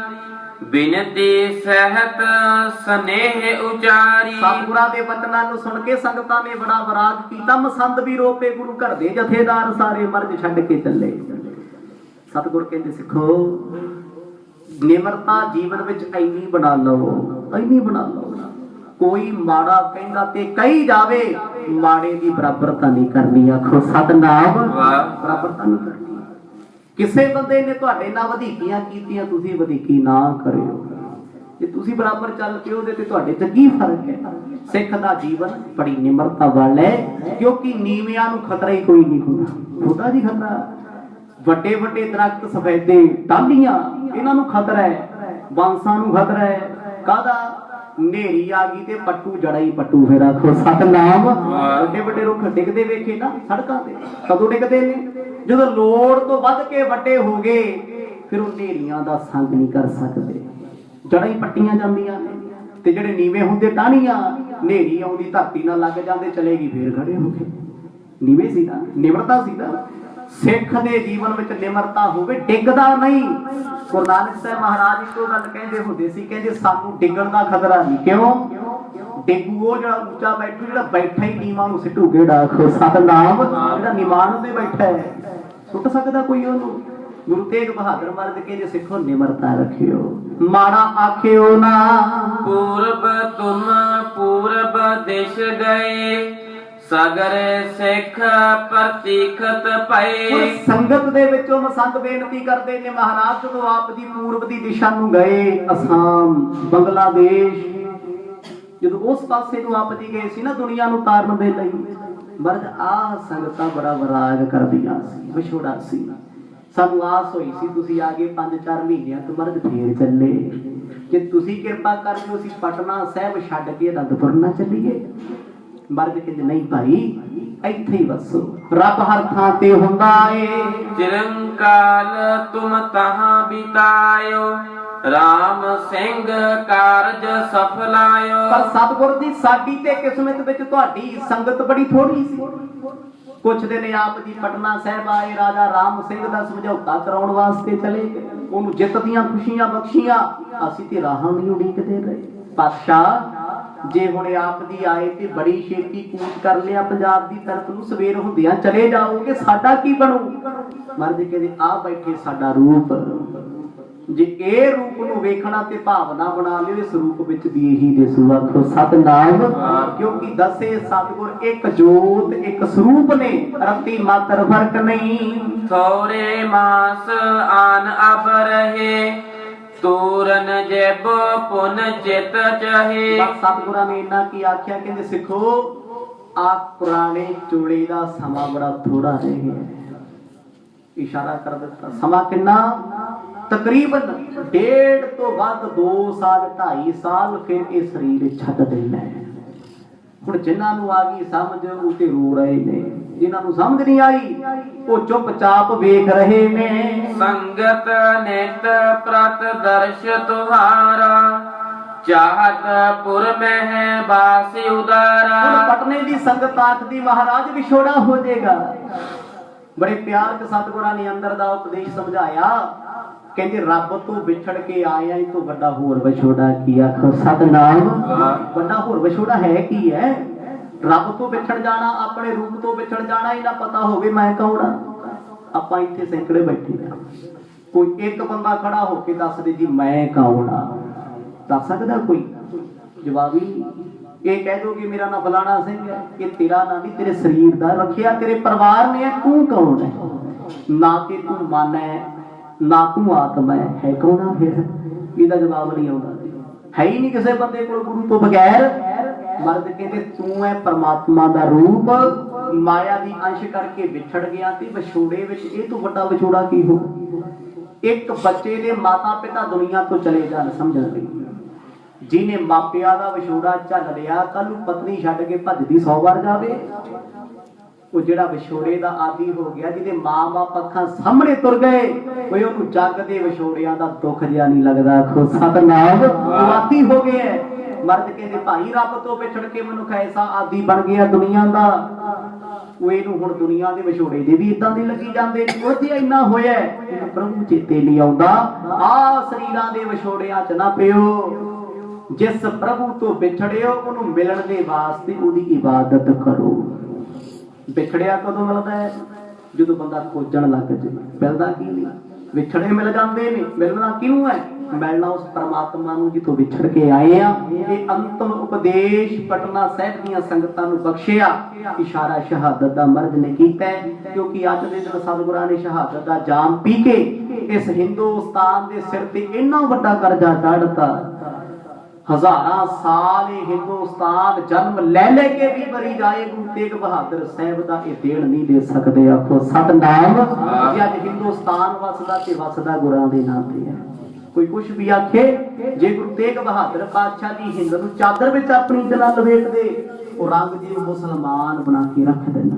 ਬਿਨਤੀ ਸਹਿਤ ਸਨੇਹ ਉਚਾਰੀ। ਸਤਿਗੁਰਾਂ ਦੇ ਬਚਨਾਂ ਨੂੰ ਸੁਣ ਕੇ ਸੰਗਤਾਂ ਨੇ ਬੜਾ ਵਿਰਾਗ ਕੀਤਾ। ਮਸੰਦ ਵੀ ਰੋਪੇ ਗੁਰੂ ਘਰ ਦੇ ਜਥੇਦਾਰ ਸਾਰੇ, ਮਰਜ ਛੱਡ ਕੇ ਚੱਲੇ। ਸਤਿਗੁਰ ਕਹਿੰਦੇ ਸਿੱਖੋ, ਨਿਮਰਤਾ ਜੀਵਨ ਵਿੱਚ ਇੰਨੀ ਬਣਾ ਲਓ, ਇੰਨੀ ਬਣਾ ਲਓ। ਕੋਈ ਮਾੜਾ ਕਹਿੰਦਾ ਤੇ ਕਹੀ ਜਾਵੇ, ਮਾੜੇ ਦੀ ਬਰਾਬਰਤਾ ਨਹੀਂ ਕਰਨੀ। ਆਖੋ ਸਤਨਾਮ। ਬਰਾਬਰਤਾ ਨਹੀਂ ਕਰਨੀ। ਕਿਸੇ ਬੰਦੇ ਨੇ ਤੁਹਾਡੇ ਨਾਲ ਵਧੀਕੀਆਂ ਕੀਤੀਆਂ, ਤੁਸੀਂ ਵਧੀਕੀ ਨਾ ਕਰਿਓ। ਜੇ ਤੁਸੀਂ ਬਰਾਬਰ ਚੱਲ ਪਿਓ ਉਹਦੇ ਤੇ ਤੁਹਾਡੇ ਚ ਕੀ ਫਰਕ ਹੈ। ਸਿੱਖ ਦਾ ਜੀਵਨ ਬੜੀ ਨਿਮਰਤਾ ਵਾਲਾ ਹੈ, ਕਿਉਂਕਿ ਨੀਵਿਆਂ ਨੂੰ ਖਤਰਾ ਹੀ ਕੋਈ ਨਹੀਂ ਹੁੰਦਾ। ਉਹਦਾ ਜੀ ਖਤਰਾ ਵੱਡੇ ਵੱਡੇ ਦਰਖਤ, ਸਫੈਦੇ, ਟਾਹਲੀਆਂ, ਇਹਨਾਂ ਨੂੰ ਖਤਰਾ ਹੈ। ਬਾਂਸਾਂ ਨੂੰ ਖਤਰਾ ਹੈ। ਕਾਹਦਾ? ਨੇਰੀ ਆ ਗਈ ਤੇ ਪੱਟੂ ਜੜਾ ਹੀ ਪੱਟੂ। ਫਿਰ ਆਖੋ ਸਤਨਾਮ। ਵੱਡੇ ਵੱਡੇ ਰੁੱਖ ਡਿੱਗਦੇ ਵੇਖੇ ਨਾ ਸੜਕਾਂ ਤੇ, ਕਦੋਂ ਡਿੱਗਦੇ ਨੇ? ਜਦੋਂ ਲੋੜ ਤੋਂ ਵੱਧ ਕੇ ਵੱਡੇ ਹੋ ਗਏ, ਫਿਰ ਉਹ ਨੇਰੀਆਂ ਦਾ ਸੰਗ ਨਹੀਂ ਕਰ ਸਕਦੇ, ਜੜਾਂ ਹੀ ਪੱਟੀਆਂ ਜਾਂਦੀਆਂ ਨੇ। ਤੇ ਜਿਹੜੇ ਨੀਵੇਂ ਹੁੰਦੇ ਟਾਹਣੀਆਂ, ਨੇਰੀ ਆਉਂਦੀ ਧਰਤੀ ਨਾਲ ਲੱਗ ਜਾਂਦੇ, ਚਲੇਗੀ ਫੇਰ ਖੜੇ ਹੋ ਕੇ। ਨੀਵੇਂ ਸੀ ਨਾ, ਨਿਮਰਤਾ ਸੀ ਨਾ। ਸਿੱਖ ਦੇ ਜੀਵਨ ਵਿੱਚ ਨਿਮਰਤਾ ਹੋਵੇ, ਡਿੱਗਦਾ ਨਹੀਂ। ਗੁਰੂ ਨਾਨਕ ਸਾਹਿਬ ਮਹਾਰਾਜ ਇੱਕੋ ਗੱਲ ਕਹਿੰਦੇ ਹੁੰਦੇ ਸੀ, ਕਹਿੰਦੇ ਸਾਨੂੰ ਡਿੱਗਣ ਦਾ ਖਤਰਾ ਨਹੀਂ। ਕਿਉਂ? ਡਿੱਗੂ ਉਹ ਜਿਹੜਾ ਉੱਚਾ ਬੈਠੂ, ਜਿਹੜਾ ਬੈਠਾ ਹੀ ਨੀਵਾਂ ਨੂੰ ਸਿੱਟੂ ਕਿਹੜਾ। ਆਖੋ ਸਤਨਾਮ। ਜਿਹੜਾ ਨਿਮਾਨ ਤੇ ਬੈਠਾ ਹੈ, ਸੁੱਟ ਸਕਦਾ ਕੋਈ ਉਹਨੂੰ? ਗੁਰੂ ਤੇਗ ਬਹਾਦਰ ਮਹਾਰਾਜ ਕਹਿੰਦੇ ਸਿੱਖੋ, ਨਿਮਰਤਾ ਰੱਖਿਓ, ਮਾੜਾ ਆਖਿਓ ਨਾ। ਪੂਰਬ ਤੁਮ ਪੂਰਬ ਦੇਸ਼ ਗਏ, ਸਗਰੇ ਸਿੱਖ ਪ੍ਰਤੀਖਤ ਪਏ। ਸੰਗਤ ਦੇ ਵਿੱਚੋਂ ਮਸੰਦ ਬੇਨਤੀ ਕਰਦੇ ਨੇ, ਮਹਾਰਾਜ ਜਦੋਂ ਆਪ ਜੀ ਪੂਰਬ ਦੀ ਦਿਸ਼ਾ ਨੂੰ ਗਏ, ਅਸਾਮ, ਬੰਗਲਾਦੇਸ਼, ਜਦੋਂ ਉਸ ਪਾਸੇ ਨੂੰ ਆਪ ਜੀ ਗਏ ਸੀ ਨਾ ਦੁਨੀਆ ਨੂੰ ਤਾਰਨ ਦੇ ਲਈ, ਮਰਦ ਆਹ ਸੰਗਤਾਂ ਬੜਾ ਵਿਰਾਗ ਕਰਦੀਆਂ ਸੀ, ਵਿਛੋੜਾ ਸੀ। ਸਾਨੂੰ ਆਸ ਹੋਈ ਸੀ ਤੁਸੀਂ ਆ ਗਏ 5-4 ਮਹੀਨਿਆਂ ਤੋਂ, ਮਰਦ ਫੇਰ ਚੱਲੇ। ਜੇ ਤੁਸੀਂ ਕਿਰਪਾ ਕਰ ਦਿਓ ਅਸੀਂ ਪਟਨਾ ਸਾਹਿਬ ਛੱਡ ਕੇ ਅਨੰਦਪੁਰ ਨਾ ਚੱਲੀਏ। ਮਰਦ ਕਹਿੰਦੇ ਨਹੀਂ ਭਾਈ, ਇੱਥੇ ਹੀ ਵਸੋ, ਰੱਬ ਹਰ ਥਾਂ ਤੇ ਹੁੰਦਾ ਏ। ਚਿਰੰਕਾਲ ਤੁਮ ਤਹਾਂ ਬਿਤਾਇਓ, ਰਾਮ ਸਿੰਘ ਕਾਰਜ ਸਫਲਾਇਓ। ਪਰ ਸਤਿਗੁਰ ਦੀ ਸਾਡੀ ਤੇ ਕਿਸਮਤ ਵਿੱਚ ਤੁਹਾਡੀ ਸੰਗਤ ਬੜੀ ਥੋੜੀ ਸੀ। ਕੁਛ ਦਿਨ ਆਪ ਜੀ ਪਟਨਾ ਸਾਹਿਬ ਆਏ, ਰਾਜਾ ਰਾਮ ਸਿੰਘ ਦਾ ਸਮਝੌਤਾ ਕਰਾਉਣ ਵਾਸਤੇ ਚਲੇ ਗਏ, ਉਹਨੂੰ ਜਿੱਤ ਦੀਆਂ ਖੁਸ਼ੀਆਂ ਬਖਸ਼ੀਆਂ, ਅਸੀਂ ਤੇ ਰਾਹਾਂ ਦੀ ਉਡੀਕਦੇ ਰਹੇ। ਪਾਤਸ਼ਾਹ ਜੇ ਹੁਣ ਆਪ ਜੀ ਆਏ ਤੇ ਬੜੀ ਛੇਤੀ ਕੂਚ ਕਰ ਲਿਆ ਪੰਜਾਬ ਦੀ ਤਰਫ ਨੂੰ, ਸਵੇਰ ਹੁੰਦਿਆਂ ਚਲੇ ਜਾਓਗੇ, ਸਾਡਾ ਕੀ ਬਣੂ? ਮਹਾਰਾਜ ਕਹਿੰਦੇ ਆ ਬੈਠੇ ਸਾਡਾ ਰੂਪ, ਜੇ ਇਹ ਰੂਪ ਨੂੰ ਵੇਖਣਾ ਤੇ ਭਾਵਨਾ ਬਣਾ ਲਿਓ, ਇਸ ਰੂਪ ਵਿੱਚ ਵੀ ਇਹੀ ਦਿਸੂ। ਆਖੋ ਸਤਿਨਾਮ। ਕਿਉਂਕਿ ਦਸੇ ਸਤਿਗੁਰ ਇੱਕ ਜੋਤ ਇੱਕ ਸਰੂਪ ਨੇ, ਰਤੀ ਮਾਤਰ ਫਰਕ ਨਹੀਂ। ਥੋਰੇ ਮਾਸ ਆਨ ਅਬ ਰਹੇ, ਤੂਰਨ ਜੈਬ ਪੁਨ ਚਿਤ ਚਾਹੇ। ਬਸ ਸਤਿਗੁਰਾਂ ਨੇ ਇੰਨਾ ਕੀ ਆਖਿਆ, ਕਹਿੰਦੇ ਸਿੱਖੋ ਆ ਪੁਰਾਣੇ ਚੋਲੇ ਦਾ ਸਮਾਂ ਬੜਾ ਥੋੜਾ ਰਹਿ ਗਿਆ। ਇਸ਼ਾਰਾ ਕਰ ਦਿੱਤਾ, ਸਮਾਂ ਕਿੰਨਾ? ਤਕਰੀਬਨ 1.5 ਤੋਂ ਵੱਧ 2 ਸਾਲ 2.5 ਸਾਲ, ਫਿਰ ਇਹ ਸਰੀਰ ਛੱਡ ਦੇਣਾ ਹੈ। ਹੁਣ ਜਿਨ੍ਹਾਂ ਨੂੰ ਆ ਗਈ ਸਮਝ ਉਹ ਤੇ ਰੋ ਰਹੇ ਨੇ, ਜਿਨ੍ਹਾਂ ਨੂੰ ਸਮਝ ਨਹੀਂ ਆਈ ਉਹ ਚੁੱਪਚਾਪ ਵੇਖ ਰਹੇ ਨੇ। ਸੰਗਤ ਨਿਤ ਪ੍ਰਤ ਦਰਸ਼ ਤੁਹਾਰਾ, ਚਾਹਤ ਪੁਰ ਮਹਿ ਬਾਸੀ ਉਦਾਰਾ। ਹੁਣ ਪਟਨੇ ਦੀ ਸੰਗਤ ਆਖਦੀ ਮਹਾਰਾਜ ਵਿਛੋੜਾ ਹੋ ਜਾਏਗਾ। ਬੜੇ ਪਿਆਰ ਕੇ ਸਤਿਗੁਰਾਂ ਨੇ ਅੰਦਰ ਦਾ ਉਪਦੇਸ਼ ਸਮਝਾਇਆ, ਕਹਿੰਦੇ ਰੱਬ ਤੋਂ ਵਿਛੜ ਕੇ ਆਇਆ, ਇਹ ਤੋਂ ਵੱਡਾ ਹੋਰ ਵਿਛੋੜਾ ਕੀ? ਆਖੋ ਸਤਿਨਾਮ। ਵੱਡਾ ਹੋਰ ਵਿਛੋੜਾ ਹੈ ਕੀ ਹੈ? ਰੱਬ ਤੋਂ ਵਿਛੜ ਜਾਣਾ, ਆਪਣੇ ਰੂਪ ਤੋਂ ਵਿਛੜ ਜਾਣਾ, ਇਹ ਨਾ ਪਤਾ ਹੋਵੇ ਮੈਂ ਕੌਣ ਆ। ਆਪਾਂ ਇੱਥੇ ਸੈਂਕੜੇ ਬੈਠੇ ਆ, ਕੋਈ ਇੱਕ ਬੰਦਾ ਖੜਾ ਹੋ ਕੇ ਦੱਸ ਦੇ ਜੀ ਮੈਂ ਕੌਣ ਆ? ਦੱਸ ਸਕਦਾ ਕੋਈ? ਜਵਾਬੀ ਇਹ ਕਹਿ ਦੋ ਕਿ ਮੇਰਾ ਨਾਂ ਫਲਾਣਾ ਸਿੰਘ ਹੈ, ਇਹ ਤੇਰਾ ਨਾਂ ਨਹੀਂ, ਤੇਰੇ ਸਰੀਰ ਦਾ ਰੱਖਿਆ ਤੇਰੇ ਪਰਿਵਾਰ ਨੇ। ਤੂੰ ਕੌਣ ਹੈ? ਨਾ ਕਿ ਤੂੰ ਮਨ ਹੈ, ਨਾ ਤੂੰ ਆਤਮਾ ਹੈ, ਕੌਣ ਆ ਫਿਰ? ਇਹਦਾ ਜਵਾਬ ਨਹੀਂ ਆਉਂਦਾ, ਹੈ ਹੀ ਨਹੀਂ ਕਿਸੇ ਬੰਦੇ ਕੋਲ ਗੁਰੂ ਤੋਂ ਬਗੈਰ। ਮਰਦ ਕਹਿੰਦੇ ਤੂੰ ਹੈ ਪਰਮਾਤਮਾ ਦਾ ਰੂਪ, ਮਾਇਆ ਦੀ ਅੰਸ਼ ਕਰਕੇ ਵਿਛੜ ਗਿਆ ਤੇ ਵਿਛੋੜੇ ਵਿੱਚ ਇਹ ਤੋਂ ਵੱਡਾ ਵਿਛੋੜਾ ਕੀ ਹੋ? ਇੱਕ ਬੱਚੇ ਦੇ ਮਾਤਾ ਪਿਤਾ ਦੁਨੀਆ ਤੋਂ ਚਲੇ ਜਾਣ, ਸਮਝਣ ਲਈ ਜਿਹਨੇ ਮਾਪਿਆਂ ਦਾ ਵਿਛੋੜਾ ਝੱਲ ਲਿਆ, ਕੱਲ ਨੂੰ ਪਤਨੀ ਛੱਡ ਕੇ ਭੱਜਦੀ 100 ਵਾਰ ਜਾਵੇ। ਉਹ ਜਿਹੜਾ ਵਿਛੋੜੇ ਦਾ ਆਦੀ ਹੋ ਗਿਆ, ਜਿਹਦੇ ਮਾਂ-ਬਾਪ ਅੱਖਾਂ ਸਾਹਮਣੇ ਤੁਰ ਗਏ, ਕੋਈ ਉਹਨੂੰ ਜੱਗ ਦੇ ਵਿਛੋੜਿਆਂ ਦਾ ਦੁੱਖ ਜਿਹਾ ਨਹੀਂ ਲੱਗਦਾ। ਆਖੋ ਸਤਿਨਾਮ। ਉਹ ਆਦੀ ਹੋ ਗਿਆ। ਮਰਦ ਕਹਿੰਦੇ ਭਾਈ ਰੱਬ ਤੋਂ ਵਿਛੜ ਕੇ ਮਨੁੱਖ ਐਸਾ ਆਦੀ ਬਣ ਗਿਆ ਦੁਨੀਆ ਦਾ, ਉਹ ਇਹਨੂੰ ਹੁਣ ਦੁਨੀਆ ਦੇ ਵਿਛੋੜੇ ਦੇ ਵੀ ਇਦਾਂ ਦੇ ਲੱਗੀ ਜਾਂਦੇ ਨੇ। ਉਹ ਤੇ ਇੰਨਾ ਹੋਇਆ ਕਿ ਪ੍ਰਭੂ ਚੇਤੇ ਨਹੀਂ ਆਉਂਦਾ। ਆ ਸਰੀਰਾਂ ਦੇ ਵਿਛੋੜਿਆਂ 'ਚ ਨਾ ਪਿਓ। ਜਿਸ ਪ੍ਰਭੂ ਤੋਂ ਵਿਛੜਿਓ ਉਹਨੂੰ ਮਿਲਣ ਦੇ ਵਾਸਤੇ ਉਹਦੀ ਇਬਾਦਤ ਕਰੋ। ਵਿਛੜਿਆ ਕਦੋਂ ਮਿਲਦਾ ਹੈ? ਜਦੋਂ ਬੰਦਾ ਖੋਜਣ ਲੱਗ ਜਾਏ। ਮਿਲਦਾ ਕੀ ਨਹੀਂ? ਵਿਛੜੇ ਮਿਲ ਜਾਂਦੇ ਨੇ। ਮਿਲਣਾ ਕਿਹਨੂੰ ਹੈ? ਮਿਲਣਾ ਉਸ ਪਰਮਾਤਮਾ ਨੂੰ ਜਿੱਥੋਂ ਵਿਛੜ ਕੇ ਆਏ ਆ। ਇਹ ਅੰਤਮ ਉਪਦੇਸ਼ ਪਟਨਾ ਸਾਹਿਬ ਦੀਆਂ ਸੰਗਤਾਂ ਨੂੰ ਬਖਸ਼ਿਆ। ਇਸ਼ਾਰਾ ਸ਼ਹਾਦਤ ਦਾ ਮਰਦ ਨੇ ਕੀਤਾ, ਕਿਉਂਕਿ ਅੱਜ ਦੇ ਦਿਨ ਸਤਿਗੁਰਾਂ ਨੇ ਸ਼ਹਾਦਤ ਦਾ ਜਾਮ ਪੀ ਕੇ ਇਸ ਹਿੰਦੁਸਤਾਨ ਦੇ ਸਿਰ ਤੇ ਇੰਨਾ ਵੱਡਾ ਕਰਜ਼ਾ ਚੜ੍ਹਤਾ। ਹਜ਼ਾਰਾਂ ਸਾਲ ਇਹ ਹਿੰਦੁਸਤਾਨ ਜਨਮ ਲੈ ਲੈ ਕੇ ਵੀ ਮਰੀ ਜਾਏ, ਗੁਰੂ ਤੇਗ ਬਹਾਦਰ ਸਾਹਿਬ ਦਾ ਇਹ ਦੇਣ ਨਹੀਂ ਦੇ ਸਕਦੇ। ਆਖੋ ਸਤਿਨਾਮ। ਜੇ ਅੱਜ ਹਿੰਦੁਸਤਾਨ ਵਸਦਾ ਤੇ ਵਸਦਾ ਗੁਰਾਂ ਦੇ ਨਾਂ ਤੇ ਹੈ। ਕੋਈ ਕੁਛ ਵੀ ਆਖੇ, ਜੇ ਗੁਰੂ ਤੇਗ ਬਹਾਦਰ ਪਾਤਸ਼ਾਹ ਦੀ ਹਿੰਦ ਨੂੰ ਚਾਦਰ ਵਿੱਚ ਆਪਣੀ ਜਲਾ ਲਵੇਟ ਦੇ, ਉਹ ਰੰਗ ਜੇ ਮੁਸਲਮਾਨ ਬਣਾ ਕੇ ਰੱਖ ਦੇਣਾ।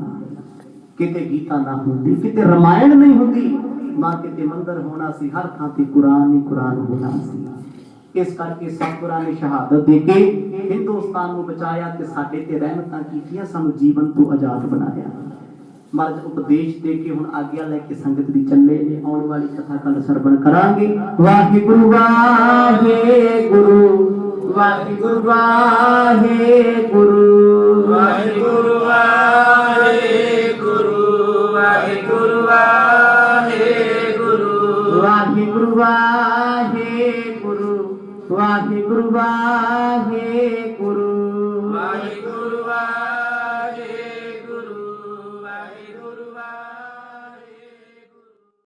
ਕਿਤੇ ਗੀਤਾ ਨਾ ਹੁੰਦੀ, ਕਿਤੇ ਰਮਾਇਣ ਨਹੀਂ ਹੁੰਦੀ, ਨਾ ਕਿਤੇ ਮੰਦਰ ਹੋਣਾ ਸੀ, ਹਰ ਥਾਂ ਤੇ ਕੁਰਾਨ ਹੀ ਕੁਰਾਨ ਹੋਣਾ ਸੀ। ਇਸ ਕਰਕੇ ਸਤਿਗੁਰਾਂ ਨੇ ਸ਼ਹਾਦਤ ਦੇ ਕੇ ਹਿੰਦੁਸਤਾਨ ਨੂੰ ਬਚਾਇਆ ਤੇ ਸਾਡੇ ਤੇ ਰਹਿਮਤਾਂ ਕੀਤੀਆਂ, ਸਾਨੂੰ ਜੀਵਨ ਤੋਂ ਆਜ਼ਾਦ ਬਣਾਇਆ। ਮਰਦ ਉਪਦੇਸ਼ ਦੇ ਕੇ ਹੁਣ ਆਗਿਆ ਲੈ ਕੇ ਸੰਗਤ ਦੀ ਚੱਲੇ ਨੇ। ਆਉਣ ਵਾਲੀ ਕਥਾ ਕੱਲ ਸਰਵਣ ਕਰਾਂਗੇ। ਵਾਹਿਗੁਰੂ ਵਾਹਿਗੁਰੂ ਵਾਹਿਗੁਰੂ ਵਾਹਿਗੁਰੂ ਵਾਹਿਗੁਰੂ ਵਾਹਿਗੁਰੂ ਵਾਹਿਗੁਰੂ ਵਾਹਿਗੁਰੂ ਵਾਹਿਗੁਰੂ ਵਾਹਿਗੁਰੂ ਵਾਹਿਗੁਰੂ ਵਾਹਿਗੁਰੂ